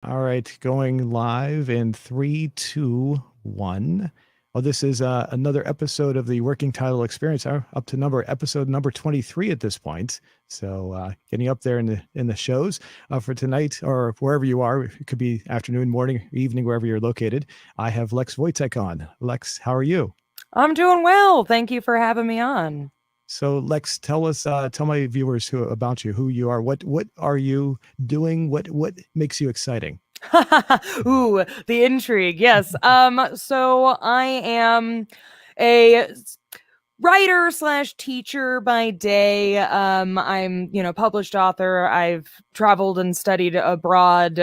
All right, going live in three, two, one. Oh, this is another episode of the Working Title Experience, up to episode number 23 at this point. So getting up there in the shows for tonight or wherever you are. It could be afternoon, morning, evening, wherever you're located. I have Lex Voytek on. Lex, how are you? I'm doing well. Thank you for having me on. So Lex, tell my viewers about you, who you are, what are you doing, what makes you exciting? Ooh, the intrigue. Yes. So I am a writer slash teacher by day. I'm, published author. I've traveled and studied abroad,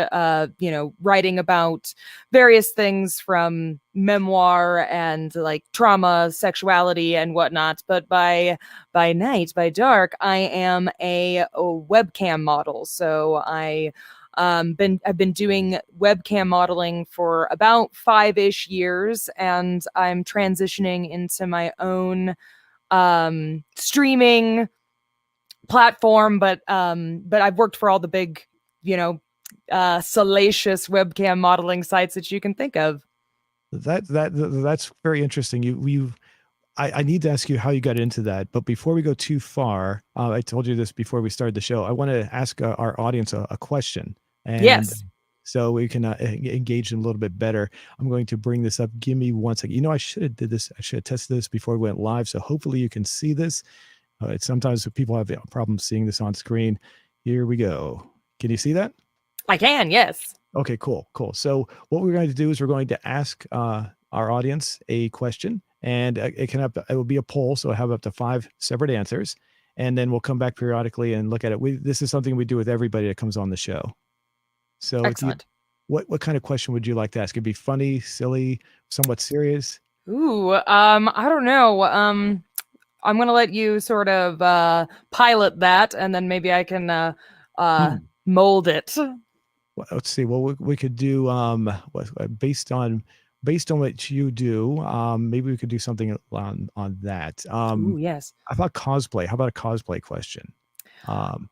writing about various things from memoir and like trauma, sexuality and whatnot. But by night, by dark, I am a webcam model. So I've been doing webcam modeling for about 5-ish years, and I'm transitioning into my own streaming platform, but I've worked for all the big, you know, salacious webcam modeling sites that you can think of. That's very interesting. I need to ask you how you got into that, but before we go too far, I told you this before we started the show. I want to ask our audience a question, and Yes, so we can engage them a little bit better. I'm going to bring this up. Give me one second. I should have did this. I should have tested this before we went live. So hopefully you can see this. Sometimes people have problems seeing this on screen. Here we go. Can you see that? I can. Yes. Okay, cool. So what we're going to do is we're going to ask our audience a question, and it will be a poll, so I have up to 5 separate answers, and then we'll come back periodically and look at it. This is something we do with everybody that comes on the show. So if you, Excellent. what kind of question would you like to ask? It'd be funny, silly, somewhat serious. Ooh, I don't know. I'm gonna let you sort of pilot that, and then maybe I can Hmm. mold it. Well, let's see. Well, we could do based on what you do. Maybe we could do something on that. Ooh, yes. I thought cosplay. How about a cosplay question? Um,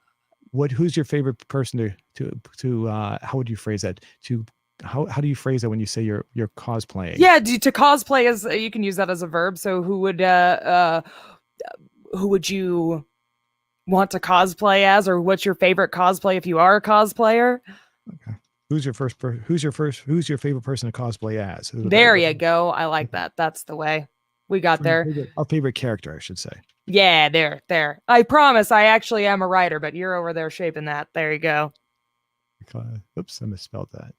who's your favorite person to how would you phrase that? How do you phrase that when you say you're cosplaying? Yeah, to cosplay is you can use that as a verb. So who would you want to cosplay as, or what's your favorite cosplay if you are a cosplayer? Okay. Who's your favorite person to cosplay as? There you go. I like that. That's the way we got there. Our favorite character, I should say. Yeah, there. I promise I actually am a writer, but you're over there shaping that. There you go. Oops, I misspelled that.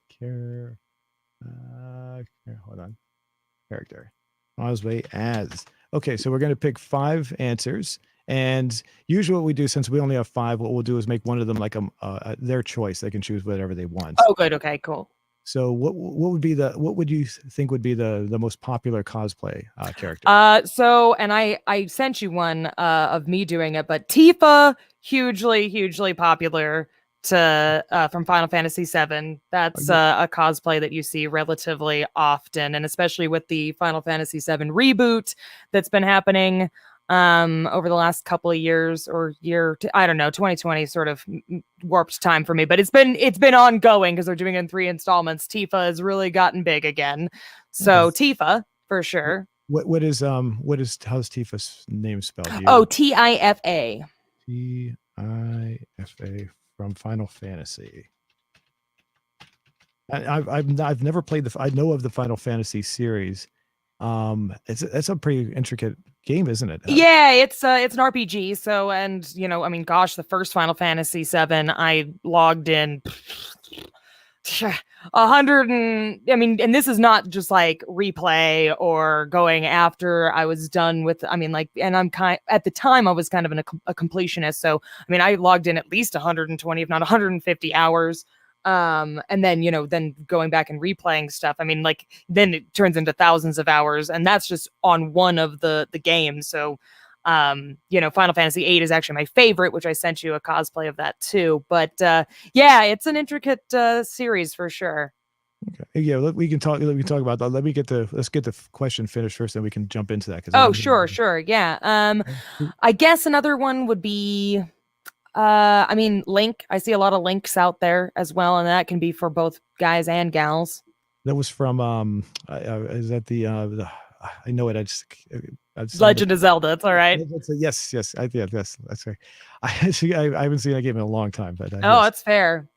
Hold on. Character. Cosplay as. Okay, so we're going to pick 5 answers. And usually what we do, since we only have 5, what we'll do is make one of them like their choice. They can choose whatever they want. Oh, good. Okay, cool. So what would you think would be the most popular cosplay character? And I sent you one of me doing it, but Tifa, hugely popular to from Final Fantasy VII. That's a cosplay that you see relatively often, and especially with the Final Fantasy VII reboot that's been happening over the last couple of years, or I don't know, 2020 sort of warped time for me, but it's been ongoing because they're doing it in 3 installments. Tifa has really gotten big again, so Tifa for sure. How's Tifa's name spelled? Oh, Tifa. Tifa from Final Fantasy. I've never played I know of the Final Fantasy series. It's a pretty intricate game, isn't it? Yeah, it's an RPG. So, and I mean, gosh, the first Final Fantasy VII, I logged in 100 and this is not just like replay or going after I was done with. I mean, like, and at the time I was kind of a completionist. So, I mean, I logged in at least 120, if not 150 hours. And then then going back and replaying stuff, I mean, like, then it turns into thousands of hours, and that's just on one of the games. So Final Fantasy VIII is actually my favorite, which I sent you a cosplay of that too. But yeah, it's an intricate series for sure. Okay. Yeah, we can talk about that. Let's get the question finished first, then we can jump into that. Oh, sure, yeah. I guess another one would be I mean, Link. I see a lot of links out there as well, and that can be for both guys and gals. That was from is that I know it. I just have it. Legend of Zelda. It's all right. Yes, yes, yeah, yes, that's right. I actually I haven't seen that game in a long time, but Oh, yes, it's fair.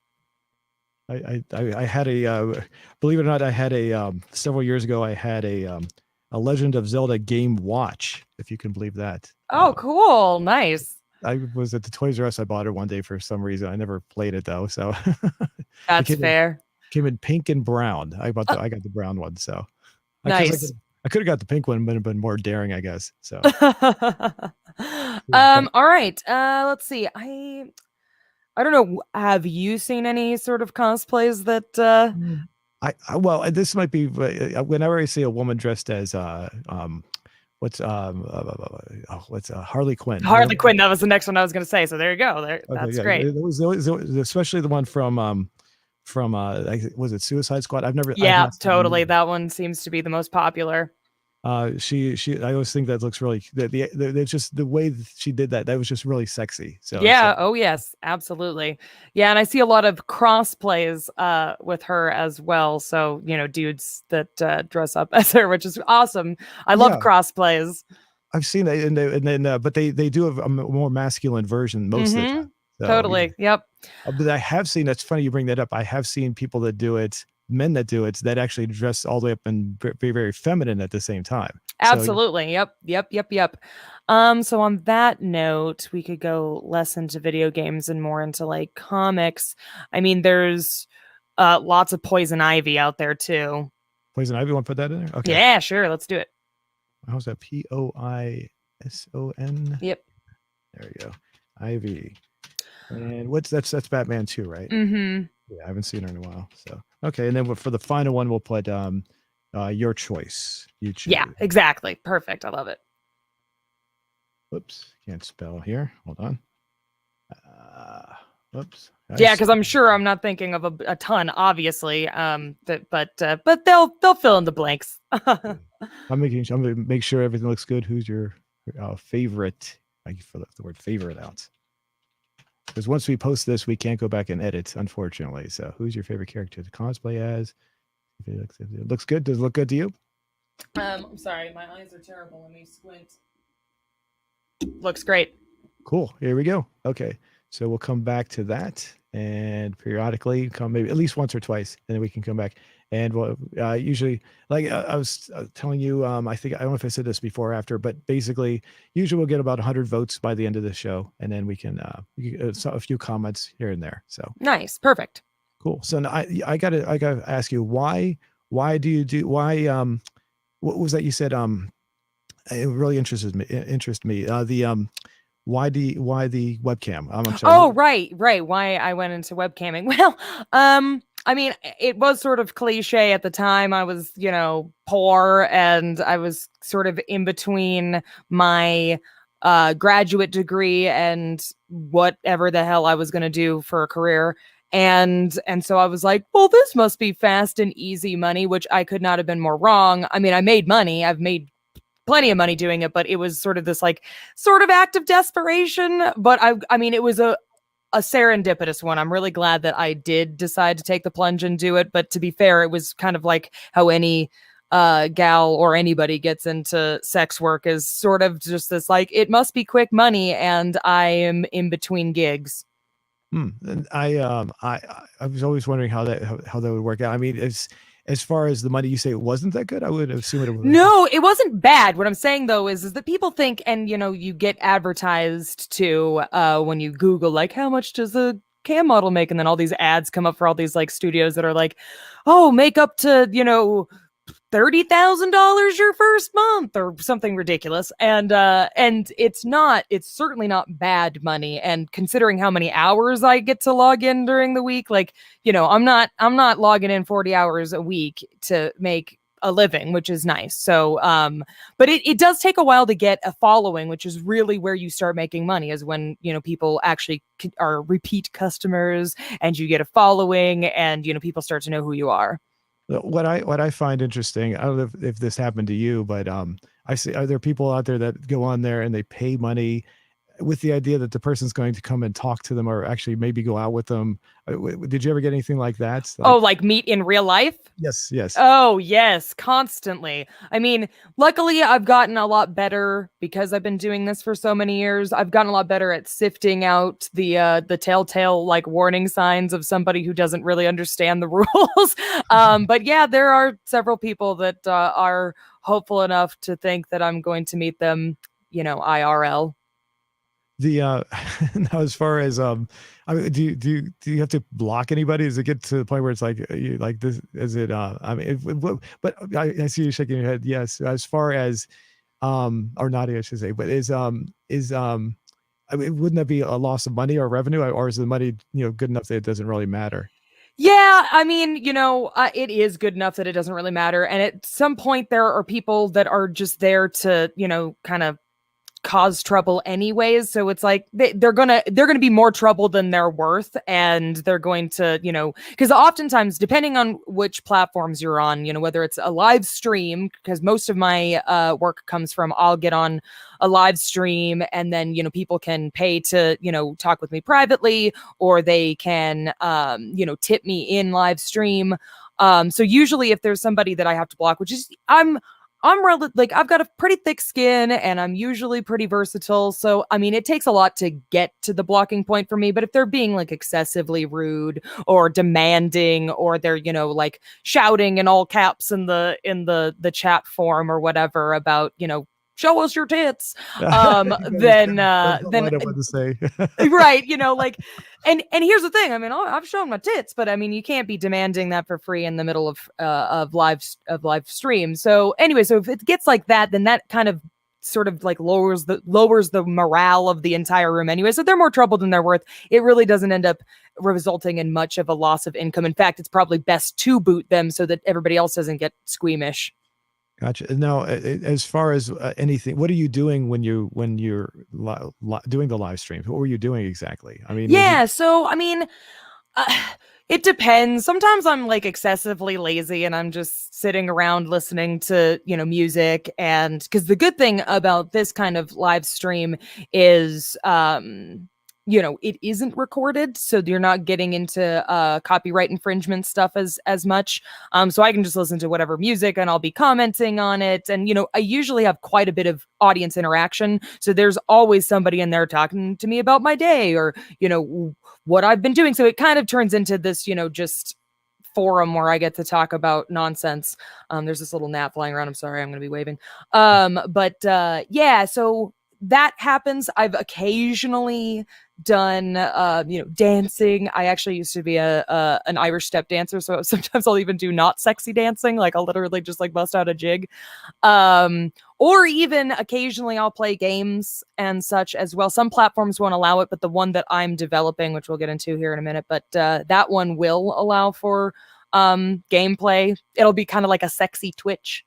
I had a believe it or not, I had a several years ago. I had a Legend of Zelda Game Watch, if you can believe that. Oh, cool. Nice. I was at the Toys R Us. I bought it one day for some reason. I never played it though, so it That's fair. came in pink and brown. I got the brown one, so Nice. I could have got the pink one, but it been more daring, I guess. So, All right. Let's see. I don't know. Have you seen any sort of cosplays that well, this might be whenever I see a woman dressed as what's Harley Quinn. Harley Quinn? That was the next one I was going to say. So there you go. There, Okay, that's yeah, great. it was especially the one from was it Suicide Squad? Yeah, totally. That one seems to be the most popular. She I always think that looks really it's just the way that she did that was just really sexy. So yeah, oh yes, absolutely. Yeah, and I see a lot of cross plays with her as well. So, dudes that dress up as her, which is awesome. I love cross plays. I've seen it, and then but they do have a more masculine version most of the time. So, totally. Yep. But I have seen, that's funny you bring that up. I have seen people that do it, men that do it, that actually dress all the way up and be very feminine at the same time. Absolutely. So, yep. So on that note, we could go less into video games and more into like comics. I mean, there's lots of Poison Ivy out there too. Poison Ivy, want to put that in there? Okay. Yeah, sure. Let's do it. How's that? Poison? Yep. There you go. Ivy. And that's Batman 2, right? Mm-hmm. Yeah, I haven't seen her in a while. So okay, and then for the final one, we'll put your choice. You choose. Yeah, exactly. Perfect. I love it. Whoops, can't spell here. Hold on. Whoops. Yeah, because I'm sure I'm not thinking of a ton, obviously. But they'll fill in the blanks. I'm gonna make sure everything looks good. Who's your favorite? I fill the word favorite out. Because once we post this, we can't go back and edit, unfortunately. So, who's your favorite character to cosplay as? If it looks good. Does it look good to you? I'm sorry, my eyes are terrible. Let me squint. Looks great. Cool. Here we go. Okay, so we'll come back to that, and periodically come maybe at least once or twice, and then we can come back. And we'll usually, like I was telling you, I don't know if I said this before or after, but basically, usually we'll get about 100 votes by the end of the show, and then we can a few comments here and there. So nice, perfect, cool. So now I gotta ask you why what was that you said? It really interested me. Why the webcam? I'm sorry. Oh, right. Why I went into webcamming? Well, I mean, it was sort of cliche at the time. I was, poor, and I was sort of in between my graduate degree and whatever the hell I was going to do for a career. And so I was like, well, this must be fast and easy money, which I could not have been more wrong. I mean, I made money. I've made plenty of money doing it, but it was sort of this sort of act of desperation. But I mean, it was a serendipitous one. I'm really glad that I did decide to take the plunge and do it. But to be fair, it was kind of like how any gal or anybody gets into sex work, is sort of just this it must be quick money, and I am in between gigs. And I was always wondering how that would work out. I mean, as far as the money, you say it wasn't that good. I would assume it was. No, it wasn't bad. What I'm saying though is that people think, and you get advertised to when you Google how much does a cam model make, and then all these ads come up for all these studios that are oh, make up to $30,000 your first month or something ridiculous, and it's certainly not bad money, and considering how many hours I get to log in during the week, I'm not logging in 40 hours a week to make a living, which is nice. So but it does take a while to get a following, which is really where you start making money, is when people actually are repeat customers, and you get a following, and people start to know who you are. What I find interesting, I don't know if this happened to you, but I see, are there people out there that go on there and they pay money with the idea that the person's going to come and talk to them or actually maybe go out with them. Did you ever get anything like that? Oh, Like, like meet in real life? yes, yes. Oh, yes, constantly. I mean, luckily I've gotten a lot better because I've been doing this for so many years. I've gotten a lot better at sifting out the telltale like warning signs of somebody who doesn't really understand the rules. But yeah, there are several people that are hopeful enough to think that I'm going to meet them, IRL. The now as far as I mean, do you have to block anybody? Does it get to the point where it's like you like this? Is it I mean, but I see you shaking your head. Yes, as far as or not, I should say, but is I mean, wouldn't that be a loss of money or revenue, or is the money good enough that it doesn't really matter? Yeah, I mean, it is good enough that it doesn't really matter. And at some point, there are people that are just there to, kind of cause trouble anyways, so it's like they're gonna be more trouble than they're worth, and they're going to because oftentimes depending on which platforms you're on, whether it's a live stream, because most of my work comes from I'll get on a live stream and then people can pay to talk with me privately, or they can tip me in live stream. So usually if there's somebody that I have to block, which is like I've got a pretty thick skin and I'm usually pretty versatile. So I mean it takes a lot to get to the blocking point for me, but if they're being like excessively rude or demanding, or they're, like shouting in all caps in the chat form or whatever about, show us your tits, That's the then line I wanted to say. right, like, and here's the thing, I mean I've shown my tits, but I mean you can't be demanding that for free in the middle of live stream. So anyway, so if it gets like that, then that kind of sort of like lowers the morale of the entire room anyway, so they're more trouble than they're worth. It really doesn't end up resulting in much of a loss of income. In fact, it's probably best to boot them so that everybody else doesn't get squeamish. Gotcha. Now, as far as anything, what are you doing when you're doing the live streams? What were you doing exactly? I mean, was it Yeah, so I mean, uh, it depends. Sometimes I'm like excessively lazy and I'm just sitting around listening to, music. And because the good thing about this kind of live stream is, it isn't recorded, so you're not getting into copyright infringement stuff as much. So I can just listen to whatever music and I'll be commenting on it. And I usually have quite a bit of audience interaction, so there's always somebody in there talking to me about my day, or what I've been doing. So it kind of turns into this, just forum where I get to talk about nonsense. There's this little gnat flying around. I'm sorry, I'm going to be waving. But yeah, so that happens. I've occasionally done dancing. I actually used to be a an Irish step dancer, so sometimes I'll even do not sexy dancing, like I'll literally just like bust out a jig. Or even occasionally I'll play games and such as well. Some platforms won't allow it, but the one that I'm developing, which we'll get into here in a minute, but that one will allow for gameplay. It'll be kind of like a sexy Twitch.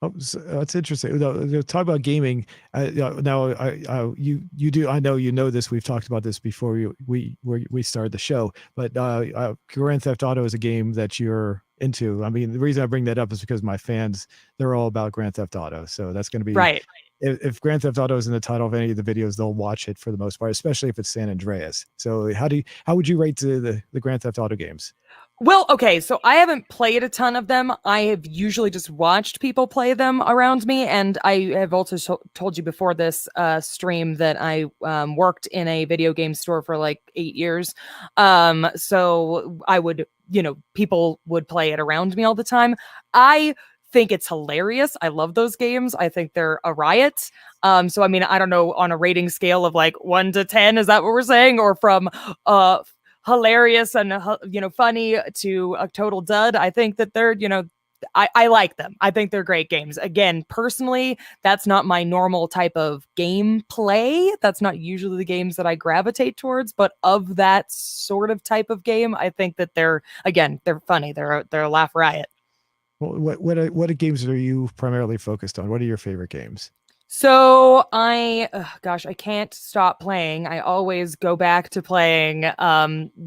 Oh, so that's interesting. Talk about gaming. Now, you do. I know you know this. We've talked about this before we started the show. But Grand Theft Auto is a game that you're into. I mean, the reason I bring that up is because my fans, they're all about Grand Theft Auto. So that's going to be Right. If Grand Theft Auto is in the title of any of the videos, they'll watch it for the most part, especially if it's San Andreas. So how would you rate the Grand Theft Auto games? Well, okay, so I haven't played a ton of them. I have usually just watched people play them around me, and I have also told you before this stream that I worked in a video game store for like 8 years. So I would, people would play it around me all the time. I think it's hilarious. I love those games. I think they're a riot. So I mean, I don't know, on a rating scale of like 1 to 10, is that what we're saying? Or from hilarious and funny to a total dud, I think that they're I like them. I think they're great games. Again, personally, that's not my normal type of gameplay. That's not usually the games that I gravitate towards, but of that sort of type of game, I think that they're funny. They're a laugh riot. Well, what games are you primarily focused on? What are your favorite games? So I can't stop playing. I always go back to playing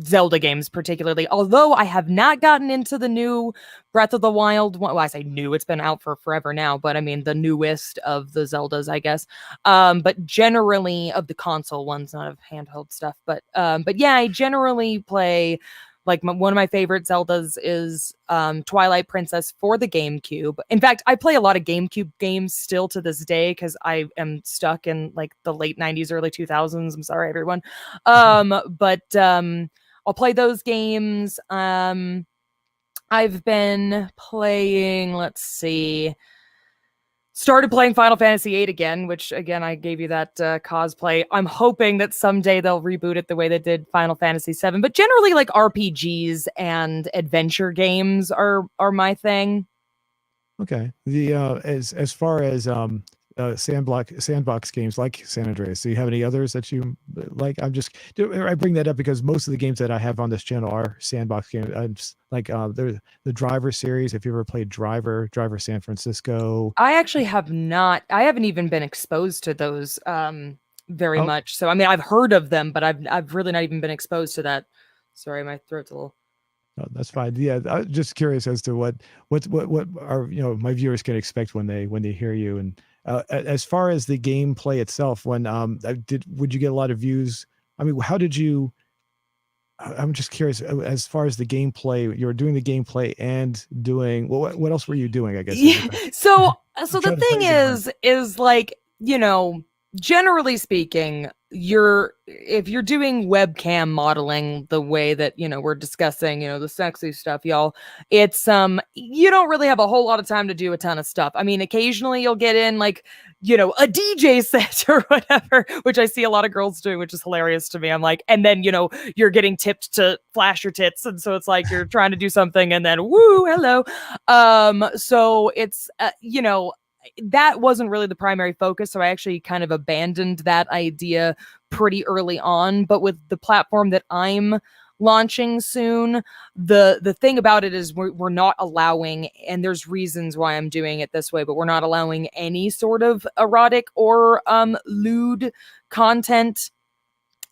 Zelda games, particularly. Although I have not gotten into the new Breath of the Wild one. Well, I say new; it's been out for forever now. But I mean the newest of the Zeldas, I guess. But generally of the console ones, not of handheld stuff. But yeah, I generally play. Like one of my favorite Zeldas is Twilight Princess for the GameCube. In fact, I play a lot of GameCube games still to this day because I am stuck in like the late 90s, early 2000s. I'm sorry, everyone. But I'll play those games. I've been playing, let's see, started playing Final Fantasy VIII again, which again I gave you that cosplay. I'm hoping that someday they'll reboot it the way they did Final Fantasy VII. But generally, like RPGs and adventure games are my thing. Okay. The as far as sandbox games like San Andreas, do you have any others that you like? I bring that up because most of the games that I have on this channel are sandbox games. I'm just, like the Driver series. If you ever played Driver San Francisco. I actually have not. I haven't even been exposed to those very Oh, much. So I mean, I've heard of them, but I've really not even been exposed to that. Sorry, my throat's a little. no, that's fine. Yeah, I'm just curious as to what our my viewers can expect when they hear you. And as far as the gameplay itself, when would you get a lot of views? I mean, how did you? I'm just curious as far as the gameplay. You were doing the gameplay and doing what else were you doing? I guess is Yeah. the question. So I'm the trying to thing phrase it right. is like, generally speaking, if you're doing webcam modeling the way that, we're discussing, the sexy stuff, y'all, it's you don't really have a whole lot of time to do a ton of stuff. I mean, occasionally you'll get in like, a DJ set or whatever, which I see a lot of girls doing, which is hilarious to me. I'm like, and then, you're getting tipped to flash your tits. And so it's like you're trying to do something and then woo, hello. So it's that wasn't really the primary focus, so I actually kind of abandoned that idea pretty early on. But with the platform that I'm launching soon, the thing about it is we're not allowing, and there's reasons why I'm doing it this way, but we're not allowing any sort of erotic or lewd content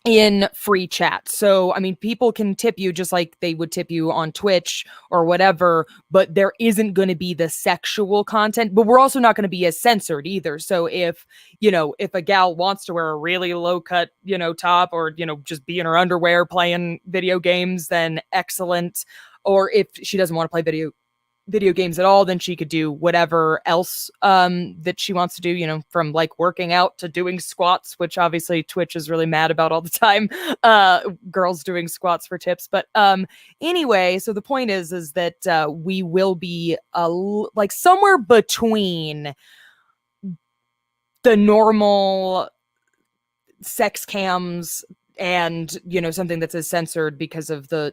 in free chat. So, I mean, people can tip you just like they would tip you on Twitch or whatever, but there isn't going to be the sexual content, but we're also not going to be as censored either. So if a gal wants to wear a really low cut, top or, just be in her underwear playing video games, then excellent. Or if she doesn't want to play video games at all, then she could do whatever else that she wants to do, from like working out to doing squats, which obviously Twitch is really mad about all the time. Girls doing squats for tips. But anyway, so the point is that we will be like somewhere between the normal sex cams and something that's as censored because of the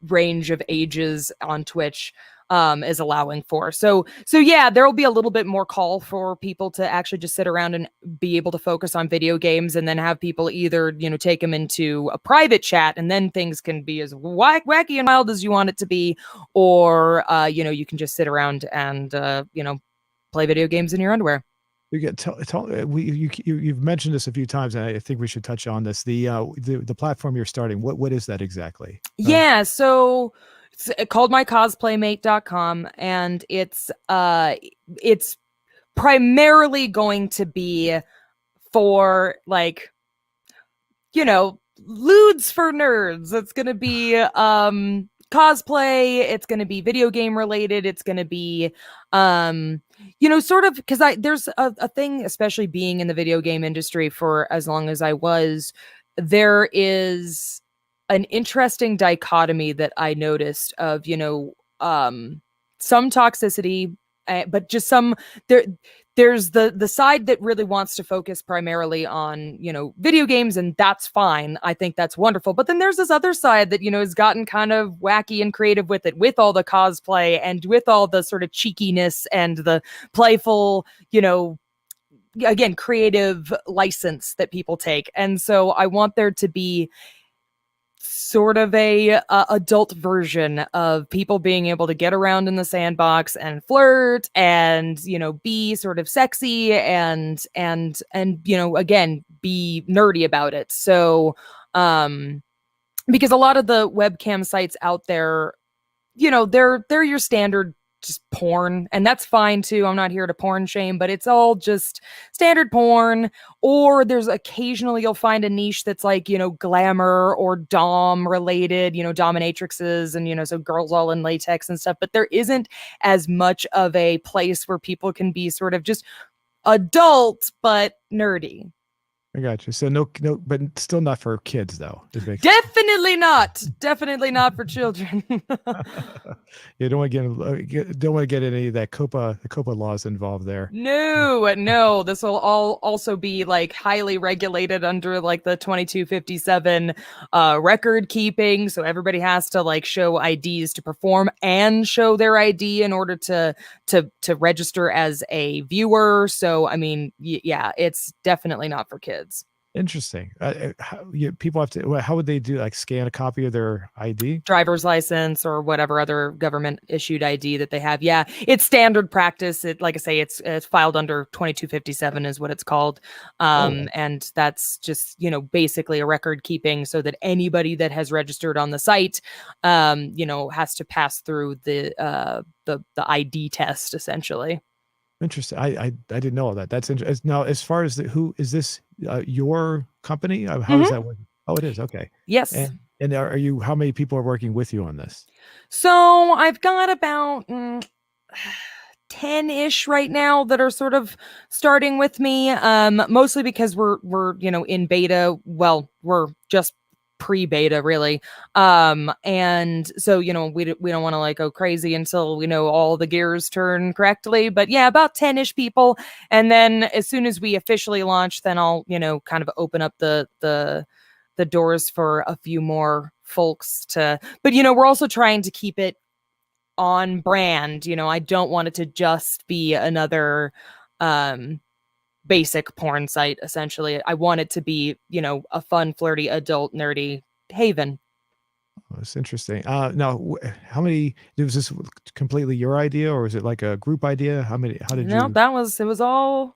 range of ages on Twitch is allowing for. So yeah, there will be a little bit more call for people to actually just sit around and be able to focus on video games, and then have people either take them into a private chat, and then things can be as wacky and wild as you want it to be, or you can just sit around and play video games in your underwear. You get you've mentioned this a few times, and I think we should touch on this. The platform you're starting. What is that exactly? Yeah, so it's called mycosplaymate.com, and it's primarily going to be for like lewds for nerds. It's going to be cosplay, it's going to be video game related, it's going to be sort of, because there's a thing, especially being in the video game industry for as long as I was, there is an interesting dichotomy that I noticed of some toxicity, but just some there's the side that really wants to focus primarily on video games, and that's fine. I think that's wonderful. But then there's this other side that has gotten kind of wacky and creative with it, with all the cosplay and with all the sort of cheekiness and the playful again, creative license that people take. And so I want there to be sort of a adult version of people being able to get around in the sandbox and flirt and be sort of sexy and again be nerdy about it. So because a lot of the webcam sites out there, they're your standard just porn, and that's fine too. I'm not here to porn shame, but it's all just standard porn. Or there's occasionally you'll find a niche that's like, glamour or dom related, dominatrixes and, so girls all in latex and stuff. But there isn't as much of a place where people can be sort of just adult, but nerdy. I got you. So no, but still not for kids though. Definitely not. Definitely not for children. You don't want to get any of that the COPA laws involved there. No. This will all also be like highly regulated under like the 2257 record keeping. So everybody has to like show IDs to perform and show their ID in order to register as a viewer. So I mean, yeah, it's definitely not for kids. Interesting. People have to. How would they do? Like scan a copy of their ID, driver's license, or whatever other government issued ID that they have. Yeah, it's standard practice. Like I say, it's filed under 2257 is what it's called, and that's just basically a record keeping so that anybody that has registered on the site, has to pass through the ID test essentially. Interesting. I didn't know all that. That's interesting. Now, as far as who is this your company? How does that work? Oh, it is. Okay. Yes. And are you? How many people are working with you on this? So I've got about 10-ish right now that are sort of starting with me. Mostly because we're in beta. Well, we're just pre-beta really, and so we don't want to like go crazy until we know all the gears turn correctly, but yeah, about 10-ish people. And then as soon as we officially launch, then I'll kind of open up the doors for a few more folks to, but we're also trying to keep it on brand. I don't want it to just be another basic porn site. Essentially, I want it to be a fun, flirty, adult, nerdy haven. Oh, that's interesting. Now, how many? Was this completely your idea, or was it like a group idea? How did you? No, it was all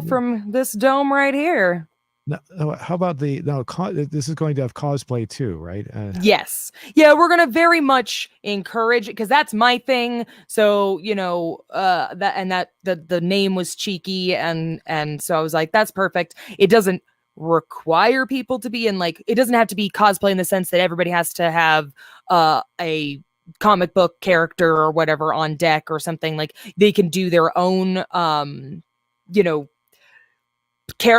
from this dome right here. No, how about this is going to have cosplay too, right? Yes. Yeah, we're going to very much encourage, because that's my thing. So, the name was cheeky, and so I was like, that's perfect. It doesn't require people to be in, like, it doesn't have to be cosplay in the sense that everybody has to have a comic book character or whatever on deck or something. Like, they can do their own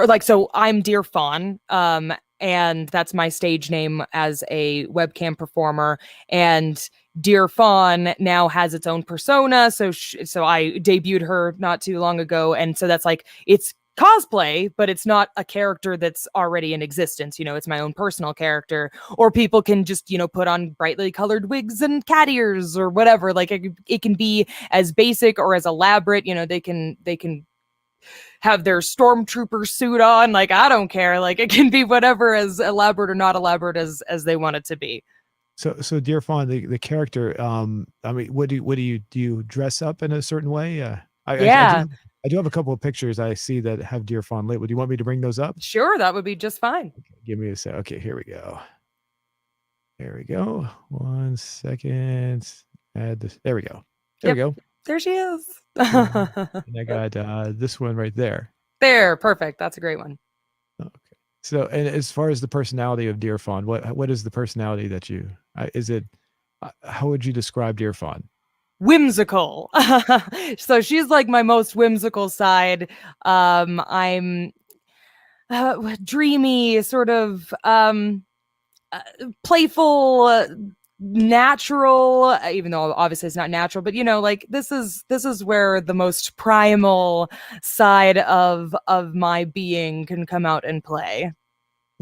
like, so I'm Deerfond, and that's my stage name as a webcam performer, and Deerfond now has its own persona. So I debuted her not too long ago, and so that's like, it's cosplay, but it's not a character that's already in existence. It's my own personal character. Or people can just put on brightly colored wigs and cat ears or whatever. Like, it can be as basic or as elaborate. They can have their stormtrooper suit on. Like, I don't care. Like, it can be whatever, as elaborate or not elaborate as they want it to be. So Deerfond, the character, I mean, do you dress up in a certain way? Yeah. I do have a couple of pictures I see that have Deerfond labeled. Do you want me to bring those up? Sure, that would be just fine. Okay, give me a sec. Okay, here we go. There we go. 1 second. Add this. There we go. There we go. There she is. And I got this one right there. There, perfect. That's a great one. Okay. So, and as far as the personality of Deerfond, what is the personality that you? Is it? How would you describe Deerfond? Whimsical. So she's like my most whimsical side. I'm dreamy, sort of playful, natural, even though obviously it's not natural, but like, this is where the most primal side of my being can come out and play.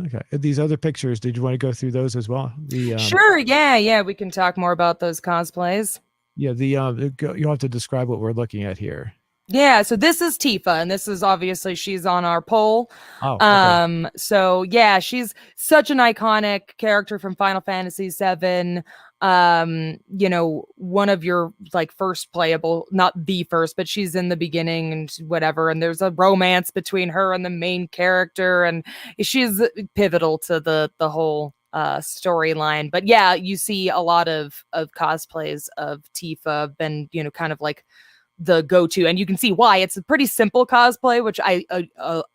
Okay. These other pictures, did you want to go through those as well? Sure. Yeah. We can talk more about those cosplays. Yeah. You'll have to describe what we're looking at here. Yeah, so this is Tifa, and this is obviously she's on our poll. Oh, okay. So yeah, she's such an iconic character from Final Fantasy VII. One of your like first playable, not the first, but she's in the beginning and whatever, and there's a romance between her and the main character, and she's pivotal to the whole storyline. But yeah, you see a lot of cosplays of Tifa been, kind of like the go-to, and you can see why. It's a pretty simple cosplay, which I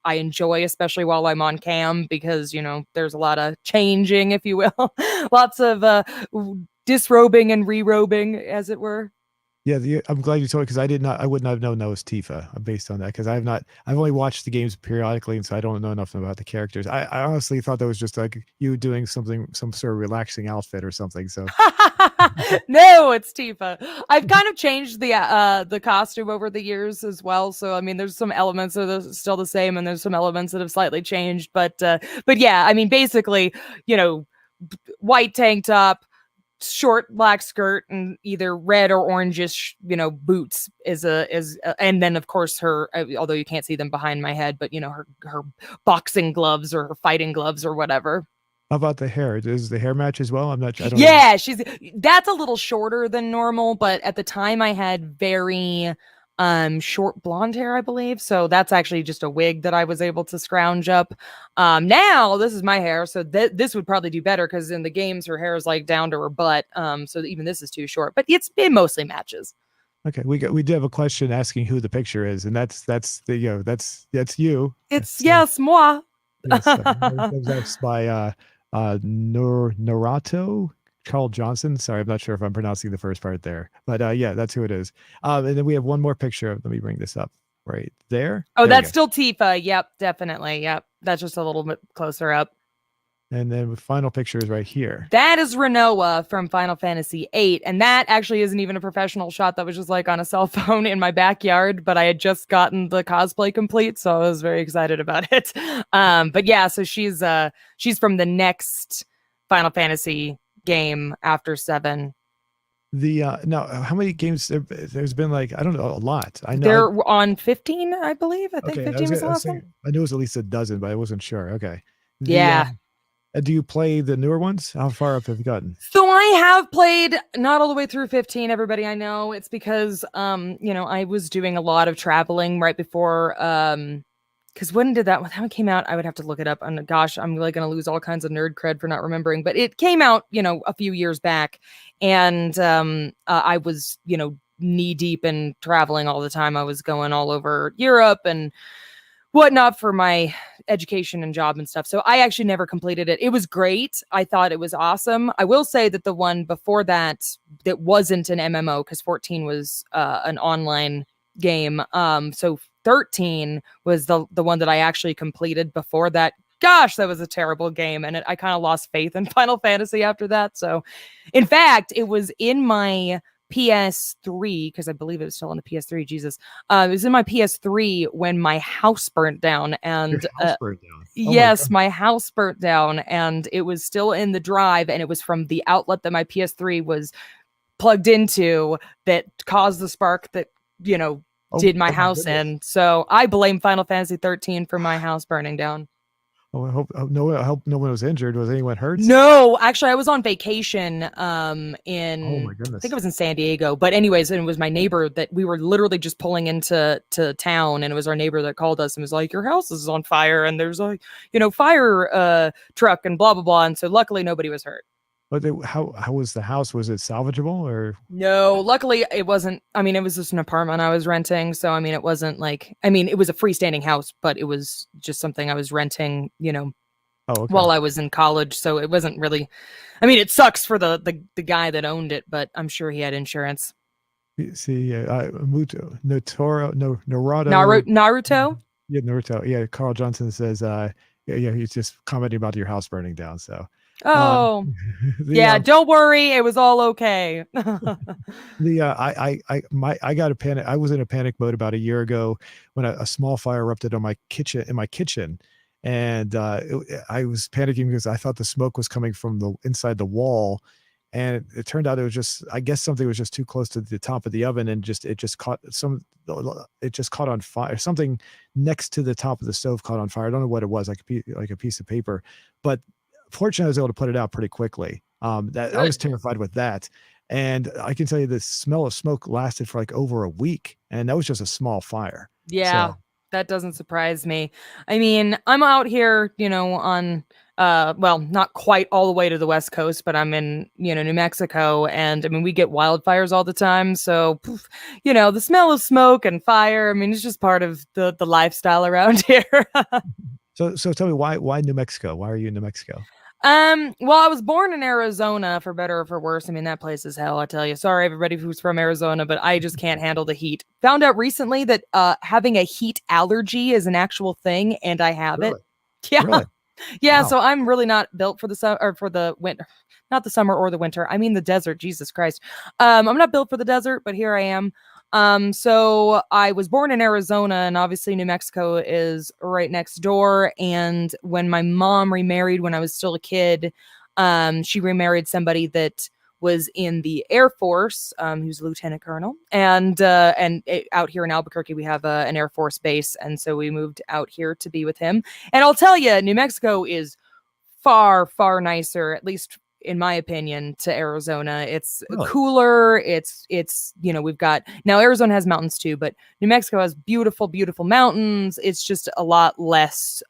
enjoy, especially while I'm on cam, because there's a lot of changing, if you will. Lots of disrobing and re-robing, as it were. Yeah, I'm glad you told me because I would not have known that was Tifa based on that because I've only watched the games periodically, and so I don't know enough about the characters. I honestly thought that was just like you doing something, some sort of relaxing outfit or something. So No, it's Tifa. I've kind of changed the costume over the years as well. So I mean, there's some elements that are still the same, and there's some elements that have slightly changed. But yeah, I mean, basically, you know, white tank top, short black skirt, and either red or orangish, boots and then of course her, although you can't see them behind my head, but her boxing gloves or her fighting gloves or whatever. how about the hair? Does the hair match as well? I don't know. Yeah, that's a little shorter than normal, but at the time I had very short blonde hair, I believe. So that's actually just a wig that I was able to scrounge up. Now this is my hair, so this would probably do better because in the games her hair is like down to her butt. So even this is too short, but it mostly matches. Okay, we do have a question asking who the picture is, and that's you. It's So, yes, moi. yes, that's by Norato Carl Johnson. Sorry, I'm not sure if I'm pronouncing the first part there, but yeah, that's who it is. And then we have one more picture of. Let me bring this up right there. Oh, There we that's go. still Tifa. Yep, definitely. Yep, that's just a little bit closer up. And then the final picture is right here. That is Renoa from Final Fantasy VIII, and that actually isn't even a professional shot. That was just like on a cell phone in my backyard, but I had just gotten the cosplay complete, so I was very excited about it. But yeah, so she's from the next Final Fantasy game after 7. The now, how many games there's been? Like I don't know, a lot. I know. They're on 15, I believe. I think Okay, 15 was the I was last one. saying I knew it was at least a dozen, but I wasn't sure. Okay. The Yeah. do you play the newer ones? How far up have you gotten? So I have played not all the way through 15, everybody. I know it's because I was doing a lot of traveling right before because when did that one came out? I would have to look it up. And gosh, I'm really gonna lose all kinds of nerd cred for not remembering. But it came out, a few years back, and I was, knee deep in traveling all the time. I was going all over Europe and whatnot for my education and job and stuff. So I actually never completed it. It was great. I thought it was awesome. I will say that the one before that wasn't an MMO because 14 was an online game. So 13 was the one that I actually completed before that. Gosh, that was a terrible game, and I kind of lost faith in Final Fantasy after that. So, in fact, it was in my PS3 because I believe it was still on the PS3. Jesus, it was in my PS3 when my house burnt down, Your and house burned down. Oh my yes, God. my house burnt down, and it was still in the drive, and it was from the outlet that my PS3 was plugged into that caused the spark that did my Oh my house goodness. in. So I blame Final Fantasy 13 for my house burning down. Oh, I hope no one was injured. Was anyone hurt? No, actually, I was on vacation Oh in my I think it goodness. was in San Diego. But anyways, and it was my neighbor that we were literally just pulling into town, and it was our neighbor that called us and was like, "Your house is on fire, and there's a fire truck and blah blah blah." And so luckily nobody was hurt. But how was the house? Was it salvageable or No, luckily it wasn't. I mean, it was just an apartment I was renting, so I mean, it wasn't like it was a freestanding house, but it was just something I was renting, oh okay. while I was in college. So it wasn't really. I mean, it sucks for the guy that owned it, but I'm sure he had insurance. See Muto Notoro no Naruto Naruto. yeah Naruto yeah Carl Johnson says yeah he's just commenting about your house burning down so um Oh, the yeah. Don't worry, it was all okay. I got a panic. I was in a panic mode about a year ago when a small fire erupted on my kitchen, and I was panicking because I thought the smoke was coming from the inside the wall, and it turned out it was just, I guess something was just too close to the top of the oven, and it just caught on fire. Something next to the top of the stove caught on fire. I don't know what it was, like a piece of paper, but fortunately I was able to put it out pretty quickly. That I was Good. terrified with that. And I can tell you the smell of smoke lasted for like over a week, and that was just a small fire. Yeah, So that doesn't surprise me. I mean, I'm out here, on well, not quite all the way to the West Coast, but I'm in, New Mexico, and I mean, we get wildfires all the time, so poof, the smell of smoke and fire, I mean, it's just part of the lifestyle around here. so tell me, why New Mexico? Why are you in New Mexico? Well, I was born in Arizona, for better or for worse. I mean, that place is hell, I tell you. Sorry, everybody who's from Arizona, but I just can't handle the heat. Found out recently that having a heat allergy is an actual thing, and I have it. Really? Yeah. Really? Yeah, Wow. so I'm really not built for the summer or for the winter, not the summer or the winter. I mean the desert, Jesus Christ. I'm not built for the desert, but here I am. So I was born in Arizona, and obviously New Mexico is right next door. And when my mom remarried when I was still a kid, she remarried somebody that was in the Air Force, who's a lieutenant colonel, and out here in Albuquerque we have an Air Force base, and so we moved out here to be with him. And I'll tell you, New Mexico is far, far nicer, at least in my opinion, to Arizona. It's Really? cooler. It's we've got now Arizona has mountains too, but New Mexico has beautiful, beautiful mountains. It's just a lot less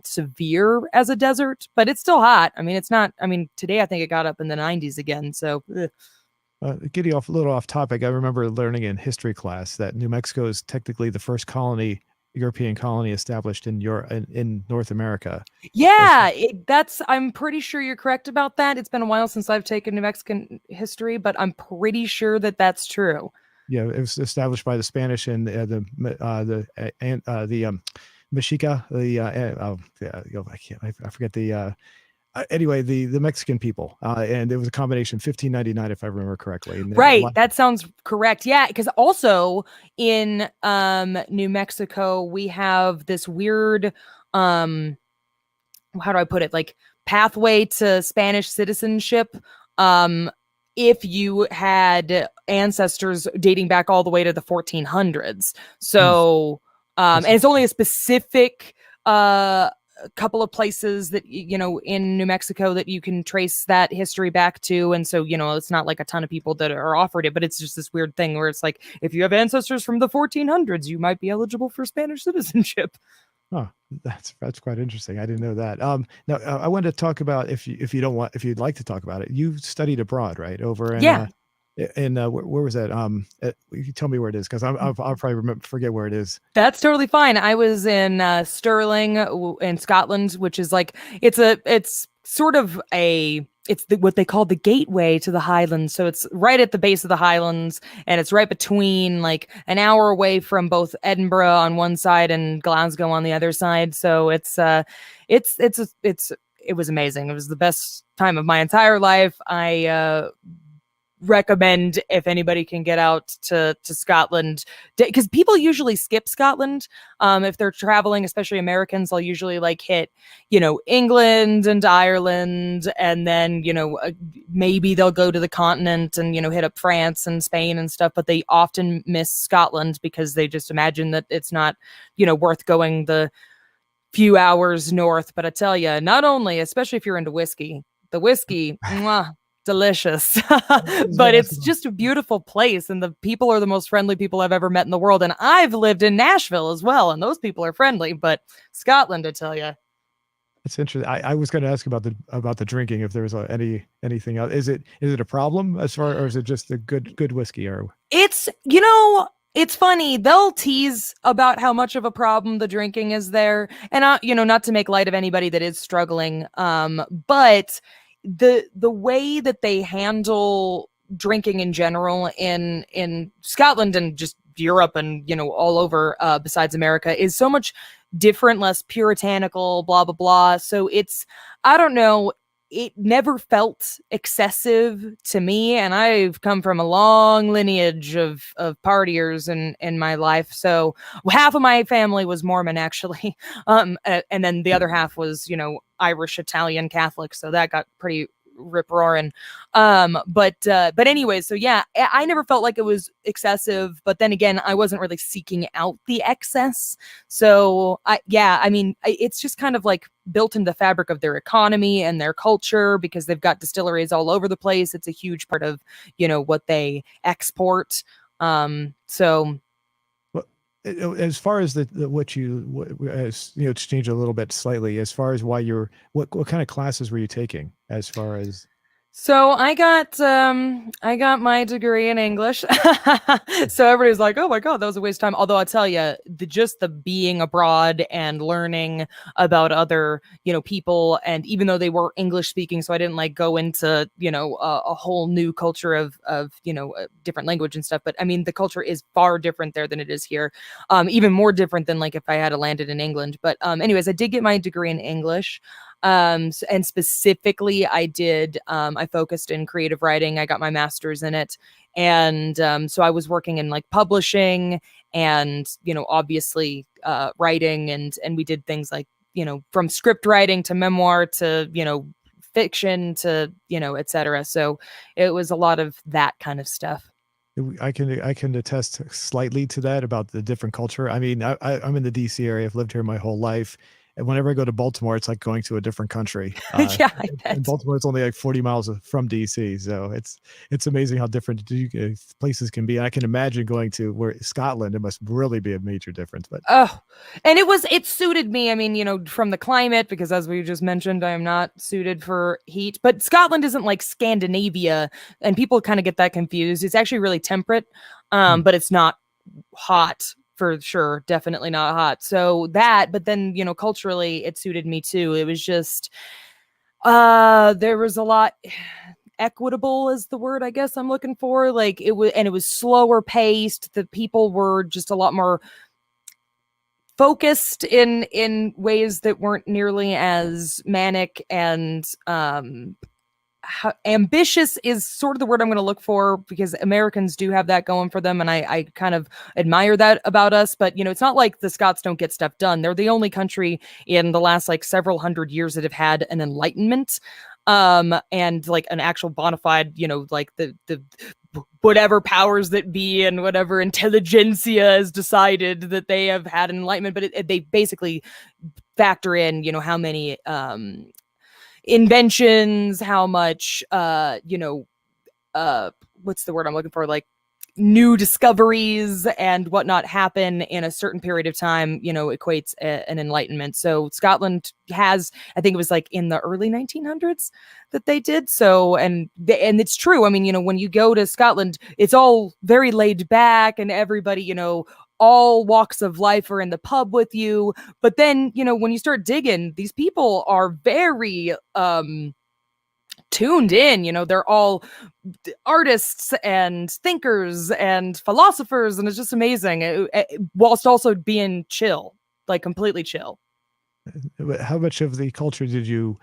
severe as a desert, but it's still hot. I mean, it's not. I mean, today I think it got up in the 90s again. So Getting off a little off topic, I remember learning in history class that New Mexico is technically the first European colony established in in North America. It's, yeah, that's. I'm pretty sure you're correct about that. It's been a while since I've taken New Mexican history, but I'm pretty sure that that's true. yeah, it was established by the Spanish and the Mexica, yeah, I forget anyway, the Mexican people, and it was a combination 1599, if I remember correctly. And Right, that sounds correct. Yeah, because also in New Mexico we have this weird um how do I put it? Like pathway to Spanish citizenship. Um, if you had ancestors dating back all the way to the 1400s. hmm, So, that's and it's only a specific couple of places that in New Mexico that you can trace that history back to. And so, it's not like a ton of people that are offered it, but it's just this weird thing where it's like if you have ancestors from the 1400s, you might be eligible for Spanish citizenship. oh, that's quite interesting. I didn't know that. Now I wanted to talk about, if you don't want, if you'd like to talk about it, you studied abroad, right? Over Yeah. in where was that? You can tell me where it is, because I'll probably forget where it is. That's totally fine. I was in Stirling in Scotland, which is like it's sort of what they call the gateway to the Highlands. So it's right at the base of the Highlands, and it's right between like an hour away from both Edinburgh on one side and Glasgow on the other side. So it was amazing. It was the best time of my entire life. I recommend if anybody can get out to Scotland, because people usually skip Scotland if they're traveling, especially Americans. They'll usually like hit England and Ireland, and then maybe they'll go to the continent and hit up France and Spain and stuff, but they often miss Scotland because they just imagine that it's not worth going the few hours north. But I tell you, not only, especially if you're into whiskey, the whiskey, mwah, delicious. I was going But to ask it's about. just a beautiful place, and the people are the most friendly people I've ever met in the world. And I've lived in Nashville as well, and those people are friendly. But Scotland, I tell you, It's interesting. I was going to ask about the drinking, if there was anything else. Is it a problem, as far, or is it just a good whiskey? Or it's it's funny. They'll tease about how much of a problem the drinking is there, and not to make light of anybody that is struggling, but the way that they handle drinking in general in Scotland and just Europe and all over besides America is so much different, less puritanical, blah blah blah. So it's, I don't know, it never felt excessive to me, and I've come from a long lineage of partiers in my life. So half of my family was Mormon, actually, and then the other half was Irish, Italian, Catholic. So that got pretty rip roaring. But anyway, so yeah, I never felt like it was excessive, but then again, I wasn't really seeking out the excess. So I mean, it's just kind of like built into the fabric of their economy and their culture because they've got distilleries all over the place. It's a huge part of, what they export. So Well, as far as as to change a little bit slightly, as far as why what kind of classes were you taking as far as? So I got my degree in English. So everybody's like, "Oh my God, that was a waste of time." Although I tell you, just the being abroad and learning about other, people, and even though they were English speaking, so I didn't like go into, a whole new culture of a different language and stuff. But I mean, the culture is far different there than it is here. Even more different than like if I had landed in England. But anyways, I did get my degree in English. And specifically I focused in creative writing. I got my master's in it. And so I was working in like publishing and, obviously writing, and we did things like, from script writing to memoir to, fiction to, etc. So it was a lot of that kind of stuff. I can attest slightly to that about the different culture. I mean, I'm in the DC area. I've lived here my whole life. And whenever I go to Baltimore, it's like going to a different country. Yeah, I And bet. Baltimore, it's only like 40 miles from DC. So it's amazing how different places can be. I can imagine going to where Scotland, it must really be a major difference. But Oh, and it suited me. I mean, from the climate, because as we just mentioned, I am not suited for heat. But Scotland isn't like Scandinavia, and people kind of get that confused. It's actually really temperate, hmm, but it's not hot for sure. Definitely not hot. So but then, culturally, it suited me too. It was just, there was a lot. Equitable is the word I guess I'm looking for. Like it was slower paced. The people were just a lot more focused in ways that weren't nearly as manic and ambitious is sort of the word I'm going to look for, because Americans do have that going for them, and I kind of admire that about us. But it's not like the Scots don't get stuff done. They're the only country in the last like several hundred years that have had an enlightenment, and like an actual bona fide, like the whatever powers that be and whatever intelligentsia has decided that they have had an enlightenment. But they basically factor in, how many inventions, how much what's the word I'm looking for, like new discoveries and whatnot happen in a certain period of time, equates an enlightenment. So Scotland has, I think it was like in the early 1900s that they did. So, and it's true. I mean, when you go to Scotland, it's all very laid back, and everybody, all walks of life are in the pub with you. But then, when you start digging, these people are very tuned in. They're all artists and thinkers and philosophers, and it's just amazing, whilst also being chill, like completely chill. how much of the culture did you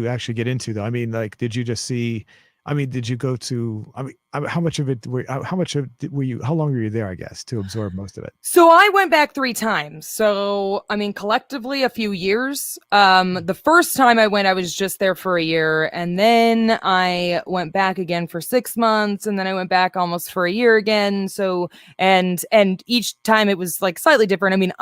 actually get into though? I mean, like, did you just see? I mean, did you go to? How much of it were? How much of were you? How long were you there? I guess to absorb most of it. So I went back 3 times. So I mean, collectively a few years. The first time I went, I was just there for a year, and then I went back again for 6 months, and then I went back almost for a year again. So and each time it was like slightly different. I mean,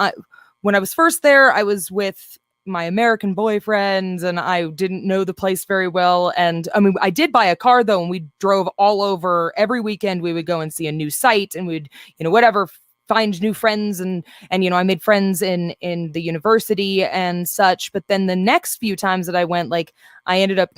when I was first there, I was with my American boyfriend, and I didn't know the place very well. And I mean, I did buy a car though, and we drove all over. Every weekend we would go and see a new site, and we'd, whatever, find new friends, and I made friends in the university and such. But then the next few times that I went, like I ended up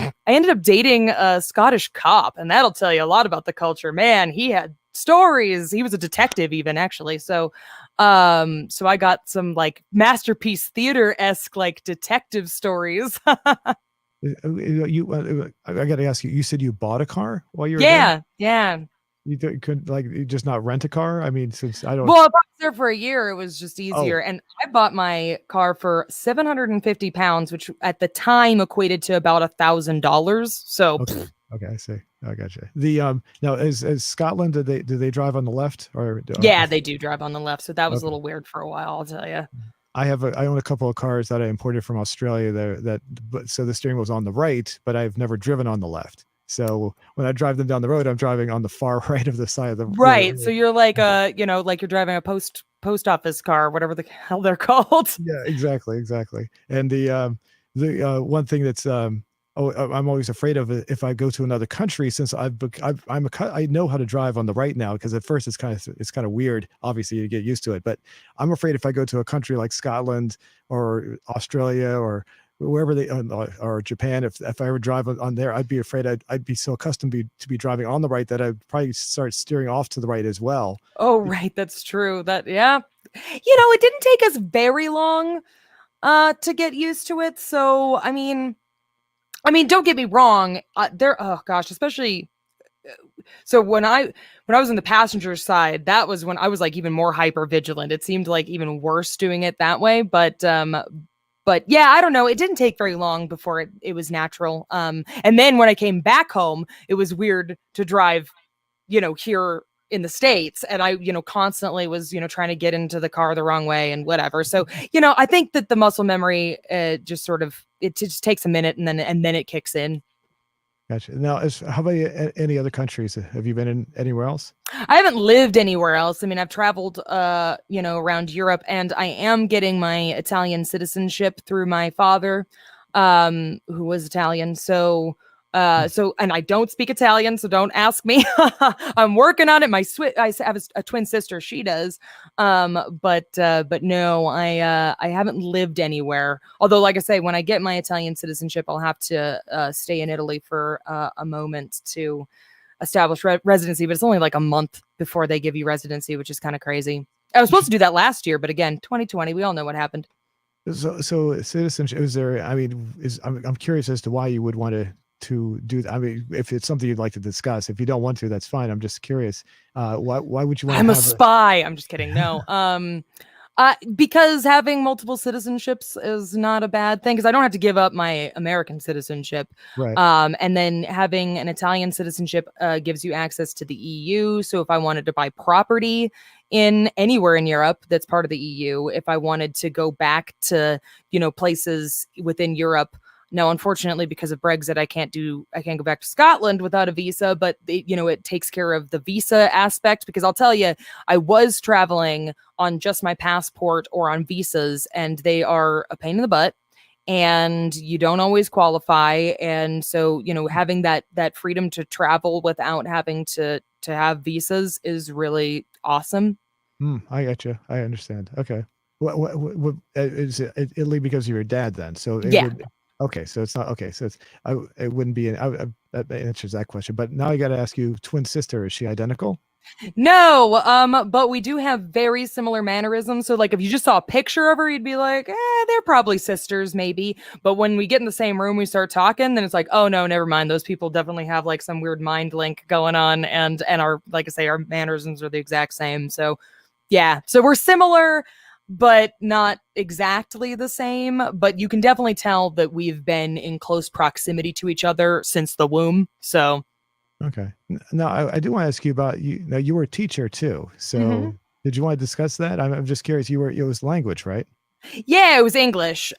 dating a Scottish cop, and that'll tell you a lot about the culture. Man, he had stories. He was a detective even, actually. So I got some like masterpiece theater-esque like detective stories. I got to ask you. You said you bought a car while you were there. Yeah, yeah. Couldn't like you just not rent a car? I mean, since I don't. Well, if I was there for a year, it was just easier. Oh, And I bought my car for £750, which at the time equated to about $1,000. So okay, okay, I see. I got you. The now is Scotland? Do they drive on the left or? yeah, they do drive on the left. So that was a Okay. little weird for a while, I'll tell you. I own a couple of cars that I imported from Australia but so the steering wheel's on the right, but I've never driven on the left. So when I drive them down the road, I'm driving on the far right of the side of Right. So the you're like like you're driving a post office car, whatever the hell they're called. yeah, exactly. And the one thing that's I'm always afraid of it if I go to another country, since I know how to drive on the right now, because at first it's kind of weird, obviously you get used to it, but I'm afraid if I go to a country like Scotland or Australia or wherever or Japan, if I ever drive on there, I'd be afraid I'd be so accustomed to be driving on the right that I'd probably start steering off to the right as well. Oh, right, that's true. That yeah. It didn't take us very long to get used to it. So, I mean, don't get me wrong. There, oh gosh, especially so when I was in the passenger side, that was when I was like even more hyper vigilant. It seemed like even worse doing it that way. But yeah, I don't know. It didn't take very long before it was natural. And then when I came back home, it was weird to drive, here in the States. And I, constantly was, trying to get into the car the wrong way and whatever. So, I think that the muscle memory just sort of, it just takes a minute and then it kicks in. Gotcha. Now, how about any other countries? Have you been in anywhere else? I haven't lived anywhere else. I mean, I've traveled, around Europe, and I am getting my Italian citizenship through my father, who was Italian. And I don't speak Italian, so don't ask me. I'm working on it. I have a twin sister; she does. But no, I haven't lived anywhere. Although, like I say, when I get my Italian citizenship, I'll have to stay in Italy for a moment to establish residency, but it's only like a month before they give you residency, which is kind of crazy. I was supposed to do that last year, but again, 2020, we all know what happened. So citizenship, is there, I mean, I'm curious as to why you would want to do that. I mean, if it's something you'd like to discuss, if you don't want to, that's fine. I'm just curious. Why would you want to I'm a have spy. I'm just kidding. No. Because having multiple citizenships is not a bad thing because I don't have to give up my American citizenship. right? And then having an Italian citizenship gives you access to the EU. So if I wanted to buy property in anywhere in Europe that's part of the EU, if I wanted to go back to, places within Europe. Now, unfortunately, because of Brexit, I can't go back to Scotland without a visa, but it takes care of the visa aspect because I'll tell you, I was traveling on just my passport or on visas, and they are a pain in the butt and you don't always qualify. And so, having that freedom to travel without having to have visas is really awesome. I got you. I understand. Okay. What is it, Italy because of your dad then? So it Yeah. would. Okay, so it's not okay. So it wouldn't be. That answers that question. But now I got to ask you, twin sister, is she identical? No, but we do have very similar mannerisms. So, like, if you just saw a picture of her, you'd be like, they're probably sisters, maybe. But when we get in the same room, we start talking, then it's like, oh no, never mind. Those people definitely have like some weird mind link going on, and our, like I say, our mannerisms are the exact same. So, yeah, so we're similar, but not exactly the same. But you can definitely tell that we've been in close proximity to each other since the womb. So. Okay. Now I do want to ask you about you. Now you were a teacher too. Mhm. So did you want to discuss that? I'm just curious. It was language, right? Yeah, it was English.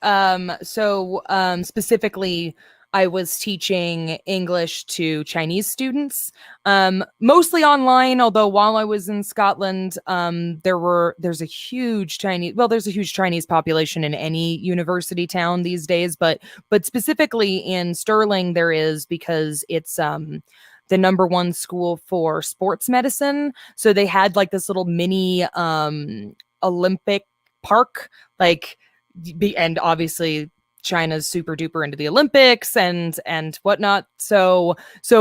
Specifically, I was teaching English to Chinese students, mostly online. Although while I was in Scotland, there's a huge Chinese population in any university town these days, but specifically in Stirling, there is because it's the number one school for sports medicine. So they had like this little mini Olympic park like and obviously China's super duper into the Olympics and whatnot. So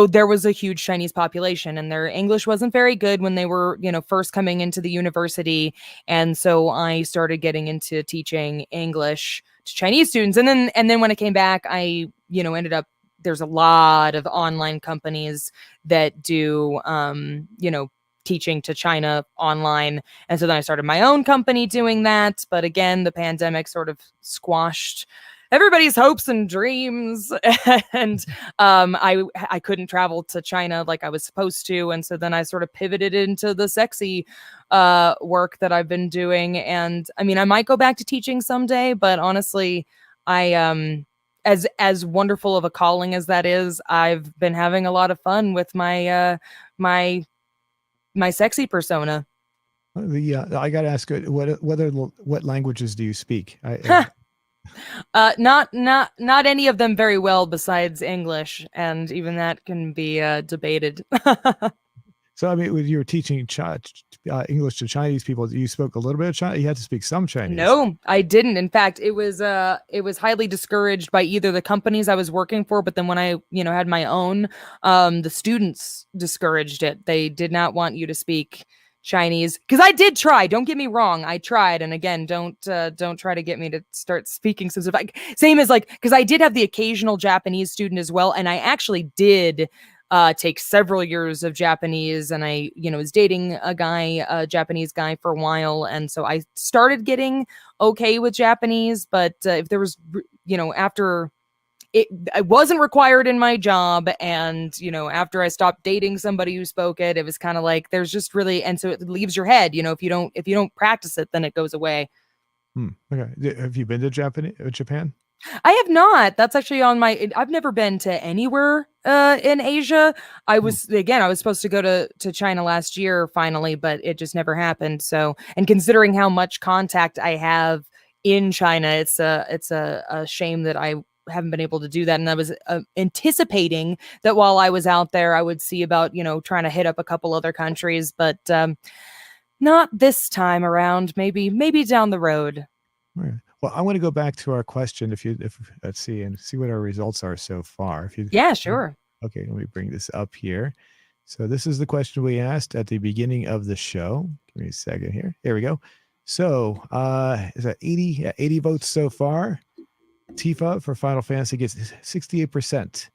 there was a huge Chinese population, and their English wasn't very good when they were first coming into the university, and so I started getting into teaching English to Chinese students, and then when I came back, I ended up there's a lot of online companies that do teaching to China online. And so then I started my own company doing that. But again, the pandemic sort of squashed everybody's hopes and dreams. And I couldn't travel to China like I was supposed to, and so then I sort of pivoted into the sexy work that I've been doing. And I mean, I might go back to teaching someday, but honestly, I as wonderful of a calling as that is, I've been having a lot of fun with my my sexy persona. I got to ask, what languages do you speak? Not any of them very well besides English, and even that can be debated. So, I mean, when you were teaching English to Chinese people, you spoke a little bit of Chinese. You had to speak some Chinese. No, I didn't. In fact, it was highly discouraged by either the companies I was working for, but then when I, had my own, the students discouraged it. They did not want you to speak Chinese, because I did try. Don't get me wrong, I tried, and again, don't try to get me to start speaking some stuff. Same as like, because I did have the occasional Japanese student as well, and I actually did take several years of Japanese, and I, was dating a Japanese guy for a while, and so I started getting okay with Japanese. But if there was, after it wasn't required in my job, and after I stopped dating somebody who spoke it, it was kind of like there's just really, and so it leaves your head. If you don't practice it, then it goes away. Okay. Have you been to Japan? I have not. That's actually on my. I've never been to anywhere in Asia. I was supposed to go to China last year finally, but it just never happened. So, and considering how much contact I have in China, it's a shame that I haven't been able to do that. And I was anticipating that while I was out there, I would see about trying to hit up a couple other countries, but not this time around. Maybe down the road. Right. Well, I want to go back to our question. If let's see and see what our results are so far. Yeah, sure. Okay, let me bring this up here. So this is the question we asked at the beginning of the show. Give me a second here. Here we go. So is that 80 votes so far? Tifa for Final Fantasy gets 68%.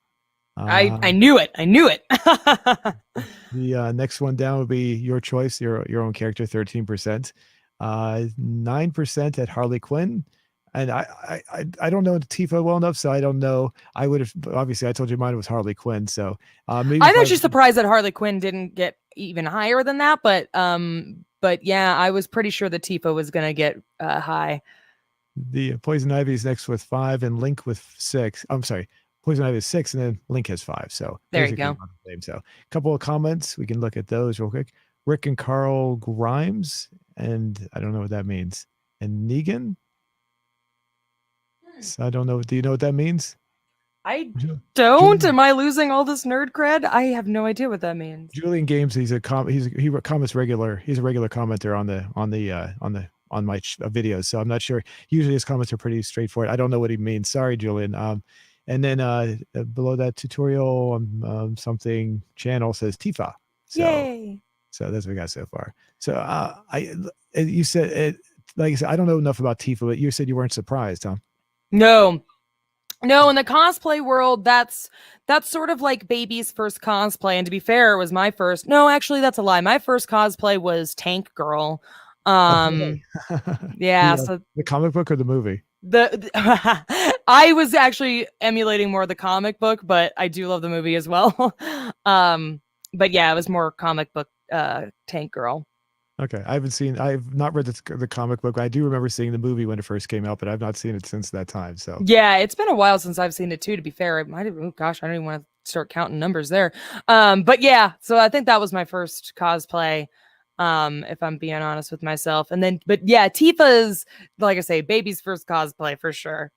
I knew it. I knew it. The next one down would be your choice, your own character, 13%. 9% at Harley Quinn. And I don't know Tifa well enough, so I don't know. I would have, obviously I told you mine was Harley Quinn, so maybe I'm actually surprised that Harley Quinn didn't get even higher than that, but yeah, I was pretty sure that Tifa was gonna get high. The Poison Ivy is next with 5 and Link with 6. I'm sorry, Poison Ivy is 6 and then Link has 5. So there you go. So a couple of comments, we can look at those real quick. Rick and Carl Grimes, and I don't know what that means. And Negan. So I don't know. Do you know what that means? I don't. Am I losing all this nerd cred? I have no idea what that means. Julian Games. He comments regular. He's a regular commenter on my videos. So I'm not sure. Usually his comments are pretty straightforward. I don't know what he means. Sorry, Julian. And then below that tutorial, something channel says Tifa. So, yay! So that's what we got so far. So you said, like I said, I don't know enough about Tifa, but you said you weren't surprised, huh? No, in the cosplay world, that's sort of like baby's first cosplay. And to be fair, it was my first. No, actually, that's a lie. My first cosplay was Tank Girl. Yeah. So the comic book or the movie? I was actually emulating more the comic book, but I do love the movie as well. But yeah, it was more comic book Tank Girl. Okay, I've not read the comic book. I do remember seeing the movie when it first came out, but I've not seen it since that time. So yeah, it's been a while since I've seen it too. To be fair, it might have. Oh gosh, I don't even want to start counting numbers there. But yeah, so I think that was my first cosplay. If I'm being honest with myself, and then, but yeah, Tifa's, like I say, baby's first cosplay for sure.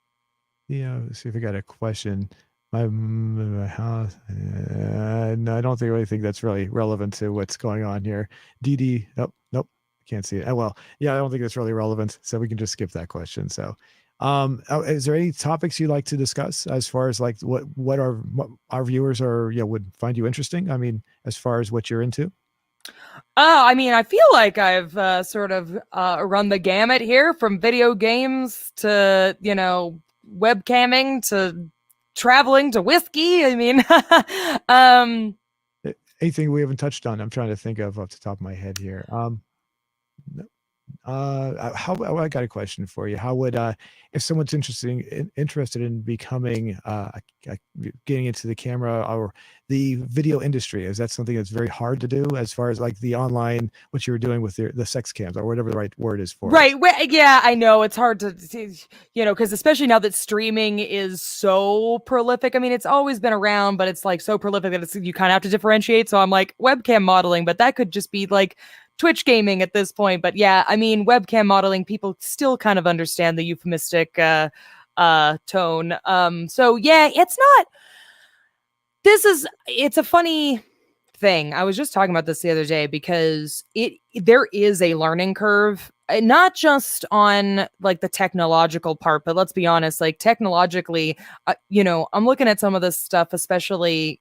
Yeah, let's see if I got a question. No, I don't really think that's really relevant to what's going on here. DD, nope, can't see it. Oh, well, yeah, I don't think that's really relevant, so we can just skip that question. So, is there any topics you'd like to discuss as far as like what our viewers are, would find you interesting? I mean, as far as what you're into. I mean, I feel like I've sort of run the gamut here, from video games to webcamming to traveling to whiskey. I mean, anything we haven't touched on? I'm trying to think of off the top of my head here. I got a question for you. How would if someone's interested in becoming getting into the camera or the video industry, is that something that's very hard to do as far as like the online, what you were doing with the sex cams or whatever the right word is for it? Right. Yeah, I know it's hard to, because especially now that streaming is so prolific. I mean, it's always been around, but it's like so prolific that you kind of have to differentiate. So I'm like webcam modeling, but that could just be like Twitch gaming at this point. But yeah, I mean, webcam modeling, people still kind of understand the euphemistic tone. So yeah, it's a funny thing. I was just talking about this the other day because there is a learning curve, not just on like the technological part, but let's be honest, like technologically, I'm looking at some of this stuff, especially,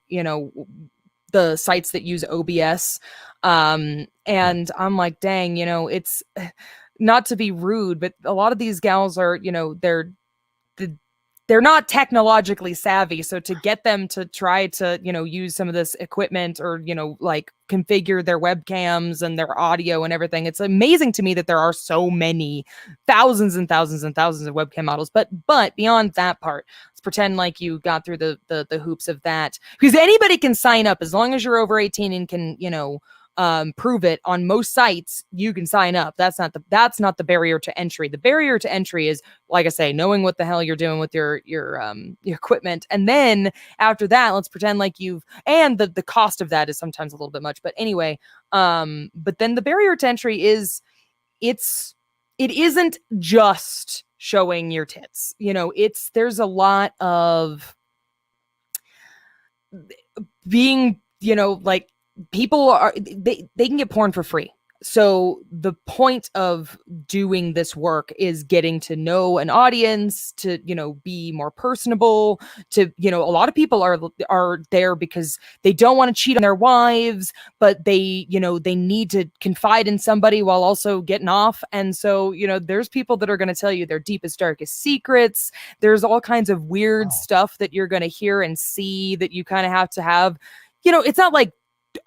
the sites that use OBS. Right. And I'm like, dang, it's not to be rude, but a lot of these gals are, they're not technologically savvy, so to get them to try to use some of this equipment or like configure their webcams and their audio and everything, it's amazing to me that there are so many thousands and thousands and thousands of webcam models. But beyond that part, let's pretend like you got through the hoops of that, because anybody can sign up as long as you're over 18 and can prove it. On most sites you can sign up. That's not the barrier to entry. The barrier to entry is, like I say, knowing what the hell you're doing with your equipment. And then after that, let's pretend like and the cost of that is sometimes a little bit much, but anyway, but then the barrier to entry is, it isn't just showing your tits. There's a lot of being, like, people are, they can get porn for free. So the point of doing this work is getting to know an audience, to be more personable, to a lot of people are there because they don't want to cheat on their wives, but they need to confide in somebody while also getting off. And so there's people that are going to tell you their deepest, darkest secrets. There's all kinds of weird Wow. stuff that you're going to hear and see that you kind of have to have, it's not like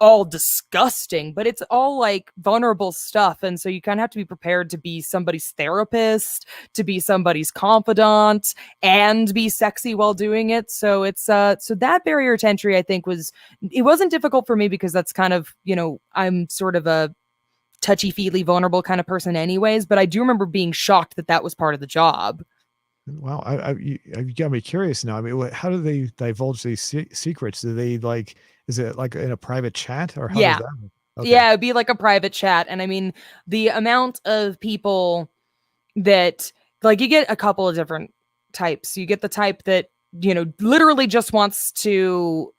all disgusting, but it's all like vulnerable stuff. And so you kind of have to be prepared to be somebody's therapist, to be somebody's confidant, and be sexy while doing it. So it's so that barrier to entry, I think, it wasn't difficult for me because that's kind of, I'm sort of a touchy-feely, vulnerable kind of person anyways, but I do remember being shocked that that was part of the job. Wow, you got me curious now. I mean, how do they divulge these secrets? Do they like? Is it like in a private chat, or how does Yeah. that work? Okay. Yeah, it'd be like a private chat. And I mean, the amount of people that, like, you get a couple of different types. You get the type that, literally just wants to,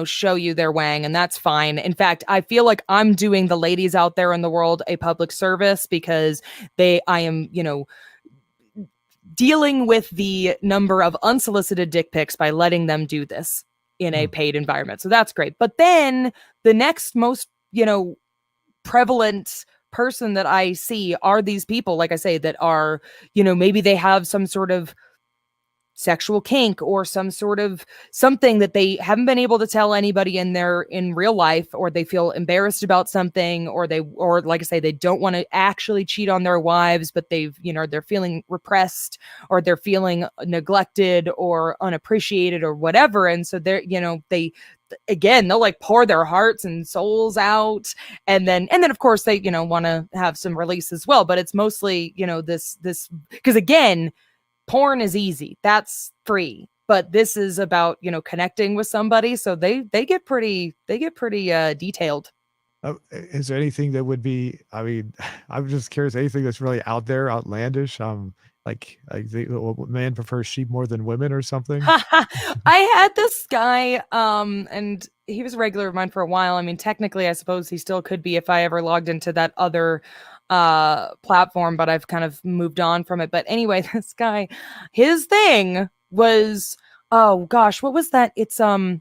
show you their wang, and that's fine. In fact, I feel like I'm doing the ladies out there in the world a public service because I am, dealing with the number of unsolicited dick pics by letting them do this in a Hmm. paid environment. So that's great. But then the next most, prevalent person that I see are these people, like I say, that are, maybe they have some sort of sexual kink or some sort of something that they haven't been able to tell anybody in real life, or they feel embarrassed about something, or like I say, they don't want to actually cheat on their wives, but they're feeling repressed, or they're feeling neglected or unappreciated or whatever. And so they again, they'll like pour their hearts and souls out, and then of course they want to have some release as well. But it's mostly this because again, porn is easy, that's free, but this is about connecting with somebody, so they get pretty detailed. Is there anything that would be? I mean, I'm just curious. Anything that's really out there, outlandish? Like man prefers sheep more than women or something. I had this guy, and he was a regular of mine for a while. I mean, technically, I suppose he still could be if I ever logged into that other platform, but I've kind of moved on from it. But anyway, this guy, his thing was, oh gosh, what was that? It's a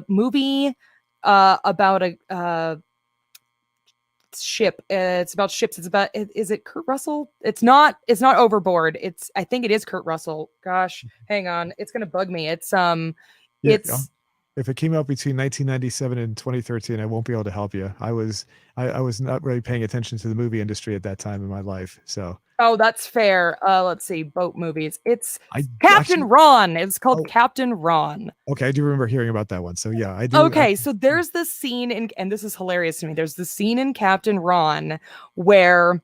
movie about a ship. It's about ships. It's about, is it Kurt Russell? It's not Overboard. I think it is Kurt Russell. Gosh, hang on. It's gonna bug me. It's Yeah, it's if it came out between 1997 and 2013, I won't be able to help you. I was not really paying attention to the movie industry at that time in my life. So Oh, that's fair. Let's see, boat movies. It's I Captain actually, Ron. It's called oh, Captain Ron. okay, I do remember hearing about that one. So yeah, I do. Okay, so there's this scene in, and this is hilarious to me. There's this scene in Captain Ron where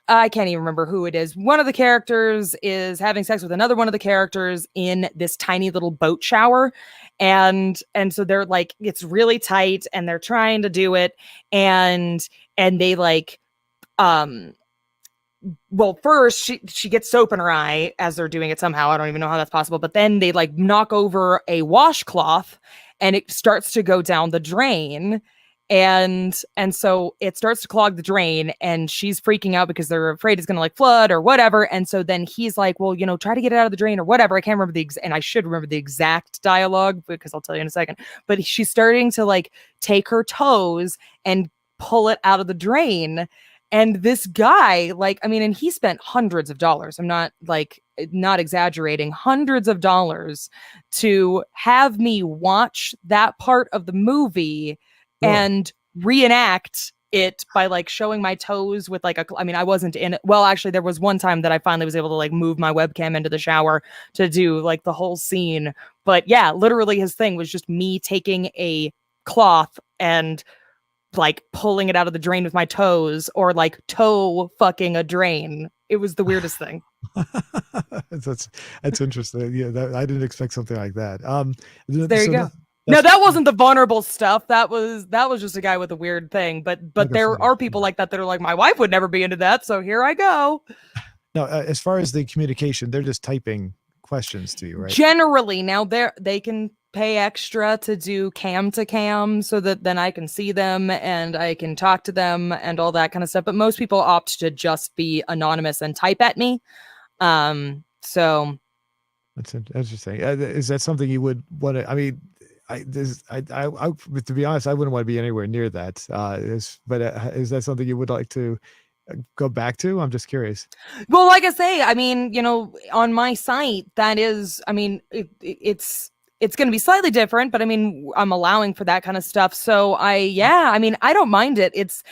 I can't even remember who it is. One of the characters is having sex with another one of the characters in this tiny little boat shower. And so they're like, it's really tight and they're trying to do it. And they like um well, first she gets soap in her eye as they're doing it somehow. I don't even know how that's possible. But then they like knock over a washcloth and it starts to go down the drain. And so it starts to clog the drain and she's freaking out because they're afraid it's gonna like flood or whatever. And so then he's like, well, try to get it out of the drain or whatever. I can't remember and I should remember the exact dialogue because I'll tell you in a second. But she's starting to like take her toes and pull it out of the drain. And this guy, like, I mean, and he spent hundreds of dollars. I'm not exaggerating, hundreds of dollars to have me watch that part of the movie Really? and reenact it by like showing my toes with like I mean, I wasn't in it. Well, actually, there was one time that I finally was able to like move my webcam into the shower to do like the whole scene. But yeah, literally his thing was just me taking a cloth and like pulling it out of the drain with my toes or like toe fucking a drain. It was the weirdest thing. that's that's interesting. Yeah, I didn't expect something like that. There you So go. No, that's that wasn't the vulnerable stuff. That was just a guy with a weird thing. But like a there fetish. are people like that are like, my wife would never be into that, so here I go. No, as far as the communication, they're just typing questions to you, right? Generally, now they can pay extra to do cam to cam so that then I can see them and I can talk to them and all that kind of stuff. But most people opt to just be anonymous and type at me. So That's interesting. Is that something you would want to? I mean, to be honest, I wouldn't want to be anywhere near that. But is that something you would like to go back to? I'm just curious. well, like I say, I mean, on my site, that is, I mean, it's going to be slightly different, but I mean, I'm allowing for that kind of stuff. So yeah, I mean, I don't mind it. It's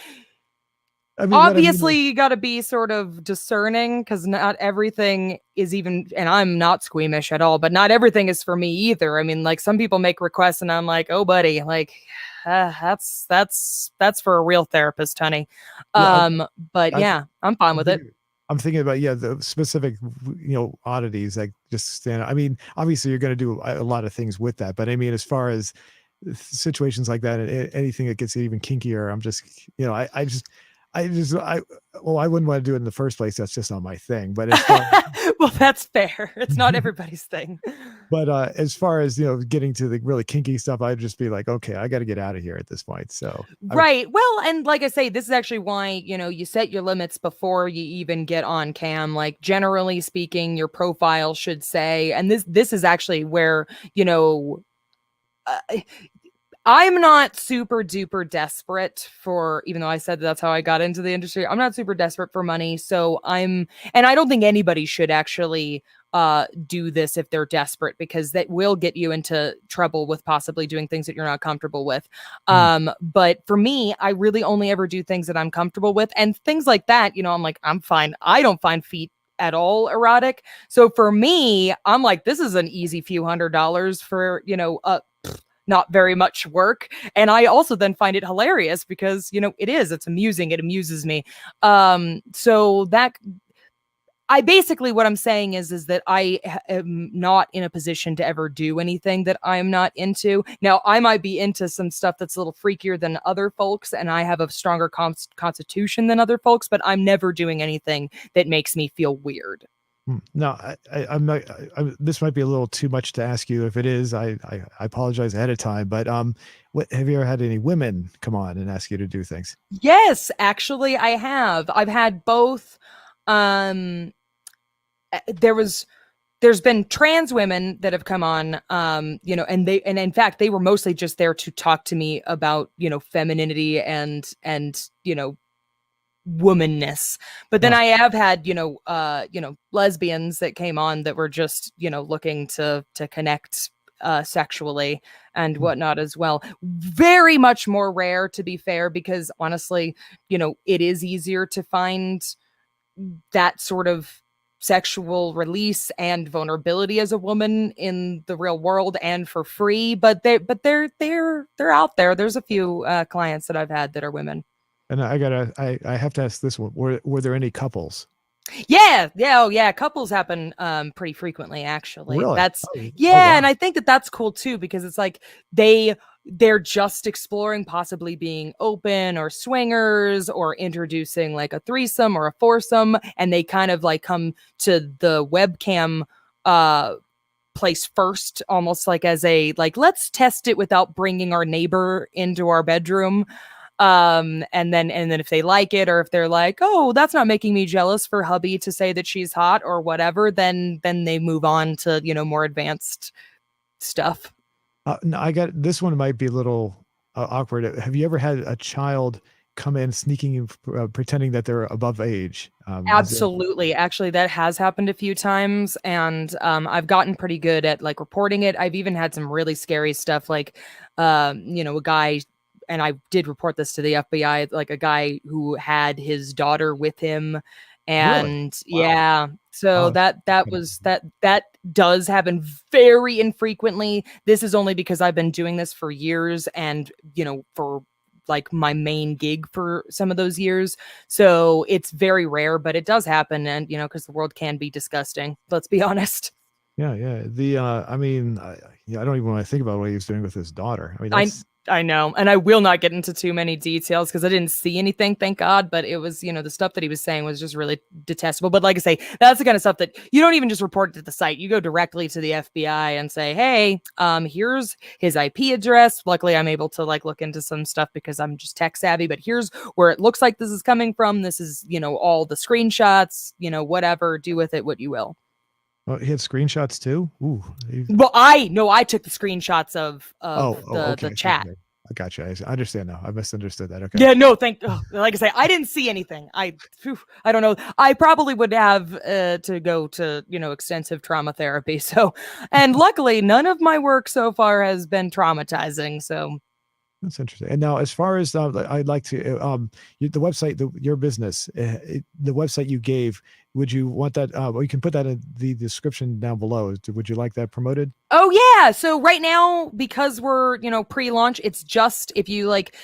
I mean, what I mean obviously is, you got to be sort of discerning because not everything is even, and I'm not squeamish at all, but not everything is for me either. I mean, like some people make requests and I'm like, oh, buddy, like that's for a real therapist, honey. yeah, But I, yeah, I'm fine I'm with it. thinking, I'm thinking about the specific oddities that just stand out. I mean, obviously you're going to do a lot of things with that, but I mean, as far as situations like that and anything that gets even kinkier, I'm just I well, I wouldn't want to do it in the first place. That's just not my thing. But as far Well, that's fair. It's not everybody's thing. but as far as getting to the really kinky stuff, I'd just be like, okay, I got to get out of here at this point. So Right. Well, and like I say, this is actually why, you set your limits before you even get on cam. Like generally speaking, your profile should say, and this is actually where, uh, I'm not super duper desperate for, even though I said that's how I got into the industry, I'm not super desperate for money. So and I don't think anybody should actually do this if they're desperate because that will get you into trouble with possibly doing things that you're not comfortable with. mm, But for me, I really only ever do things that I'm comfortable with and things like that, I'm like, I'm fine. I don't find feet at all erotic. So for me, I'm like, this is an easy few $100s for, not very much work. And I also then find it hilarious because, it's amusing. It amuses me. So that I basically what I'm saying is that I am not in a position to ever do anything that I'm not into. Now, I might be into some stuff that's a little freakier than other folks, and I have a stronger constitution than other folks, but I'm never doing anything that makes me feel weird. no, I'm not. This might be a little too much to ask you. If it is, I apologize ahead of time. But what have you ever had any women come on and ask you to do things? Yes, actually, I have. I've had both. Um, there's been trans women that have come on, and in fact they were mostly just there to talk to me about femininity and womanness. But then Oh, I have had lesbians that came on that were just looking to connect sexually and whatnot as well. Very much more rare, to be fair, because honestly, it is easier to find that sort of sexual release and vulnerability as a woman in the real world and for free, but they're out there. There's a few clients that I've had that are women. And I have to ask this one: were there any couples? Yeah, oh yeah, couples happen pretty frequently, actually. Really? That's Oh, yeah, wow. and I think that that's cool too, because it's like they're just exploring possibly being open or swingers or introducing like a threesome or a foursome, and they kind of like come to the webcam place first, almost like as a like, let's test it without bringing our neighbor into our bedroom. And then if they like it, or if they're like, oh, that's not making me jealous for hubby to say that she's hot or whatever, then they move on to more advanced stuff. No, I got this one might be a little awkward. Have you ever had a child come in sneaking in, pretending that they're above age? Absolutely. Actually, that has happened a few times, and I've gotten pretty good at like reporting it. I've even had some really scary stuff, like a guy, and I did report this to the FBI, like a guy who had his daughter with him. Really? And Wow. yeah, so Oh, that does happen very infrequently. This is only because I've been doing this for years, and for like my main gig for some of those years. So it's very rare, but it does happen. And, because the world can be disgusting, let's be honest. yeah, yeah. I mean, yeah, I don't even want to think about what he was doing with his daughter. I mean, I that's I know, and I will not get into too many details because I didn't see anything, thank God. But it was, the stuff that he was saying was just really detestable. But like I say, that's the kind of stuff that you don't even just report it to the site. You go directly to the FBI and say, "Hey, here's his IP address." Luckily, I'm able to like look into some stuff because I'm just tech savvy. But here's where it looks like this is coming from. This is, all the screenshots. Whatever. Do with it what you will. oh, he had screenshots too. Ooh. Well, I took the screenshots of the Okay. chat. Okay. I got you. I understand now. I misunderstood that. Okay. Yeah, no, like I say, I didn't see anything. I don't know. I probably would have to go to, extensive trauma therapy. So, and luckily none of my work so far has been traumatizing. So, That's interesting. And now, as far as I'd like to, the website, your business, the website you gave, would you want that? Well, you can put that in the description down below. Would you like that promoted? oh yeah. So right now, because we're, pre-launch, it's just if you like,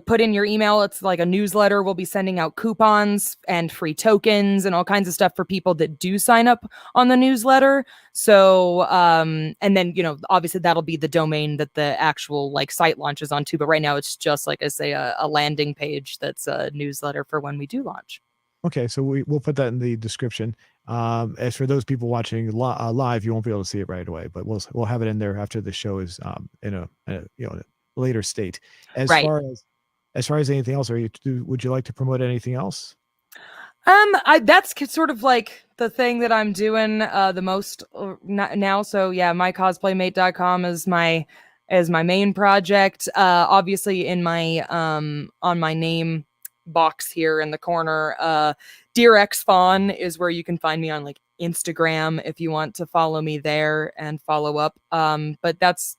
put in your email, it's like a newsletter. We'll be sending out coupons and free tokens and all kinds of stuff for people that do sign up on the newsletter. So, and then, obviously that'll be the domain that the actual like site launches onto. But right now it's just like I say, a landing page that's a newsletter for when we do launch. Okay, so we'll put that in the description. As for those people watching live, you won't be able to see it right away, but we'll have it in there after the show is in a later state. As Right. far as anything else, would you like to promote anything else? That's sort of like the thing that I'm doing the most now. So yeah, mycosplaymate.com is my main project. Obviously in my on my name box here in the corner, Deerfond is where you can find me on like Instagram if you want to follow me there and follow up. But that's,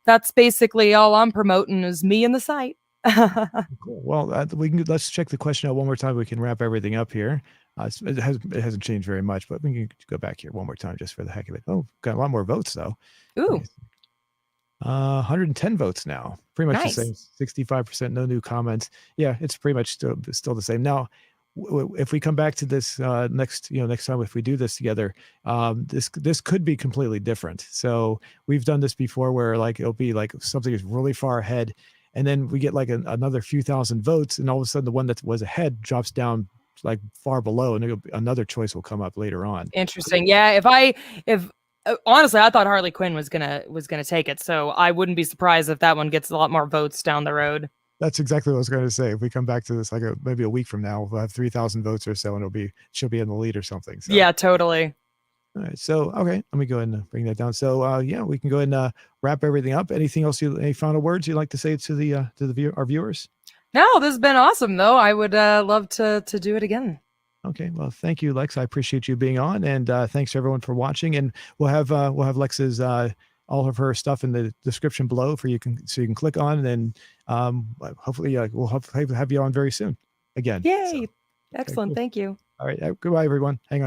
that's basically all I'm promoting is me and the site. Cool. Well, let's check the question out one more time. We can wrap everything up here. It hasn't changed very much, but we can go back here one more time just for the heck of it. Oh, got a lot more votes though. Ooh, 110 votes now. Pretty much the nice. same. 65%. No new comments. Yeah, it's pretty much still the same. Now, if we come back to this next time, if we do this together, this could be completely different. So we've done this before where like it'll be like something is really far ahead, and then we get like another few thousand votes, and all of a sudden the one that was ahead drops down like far below, and another choice will come up later on. Interesting. Yeah, if honestly, I thought Harley Quinn was gonna take it, so I wouldn't be surprised if that one gets a lot more votes down the road. That's exactly what I was going to say. If we come back to this like maybe a week from now, we'll have 3,000 votes or so, and she'll be in the lead or something. So. Yeah, totally. All right. So, okay, let me go ahead and bring that down. So, yeah, we can go ahead and wrap everything up. Anything else? Any final words you'd like to say to our viewers? No, this has been awesome, though. I would love to do it again. Okay. Well, thank you, Lex. I appreciate you being on, and thanks everyone for watching. And we'll have Lex's all of her stuff in the description below so you can click on, and then hopefully we'll have you on very soon again. Yay! So, okay, Excellent. cool. Thank you. All right. Goodbye, everyone. Hang on.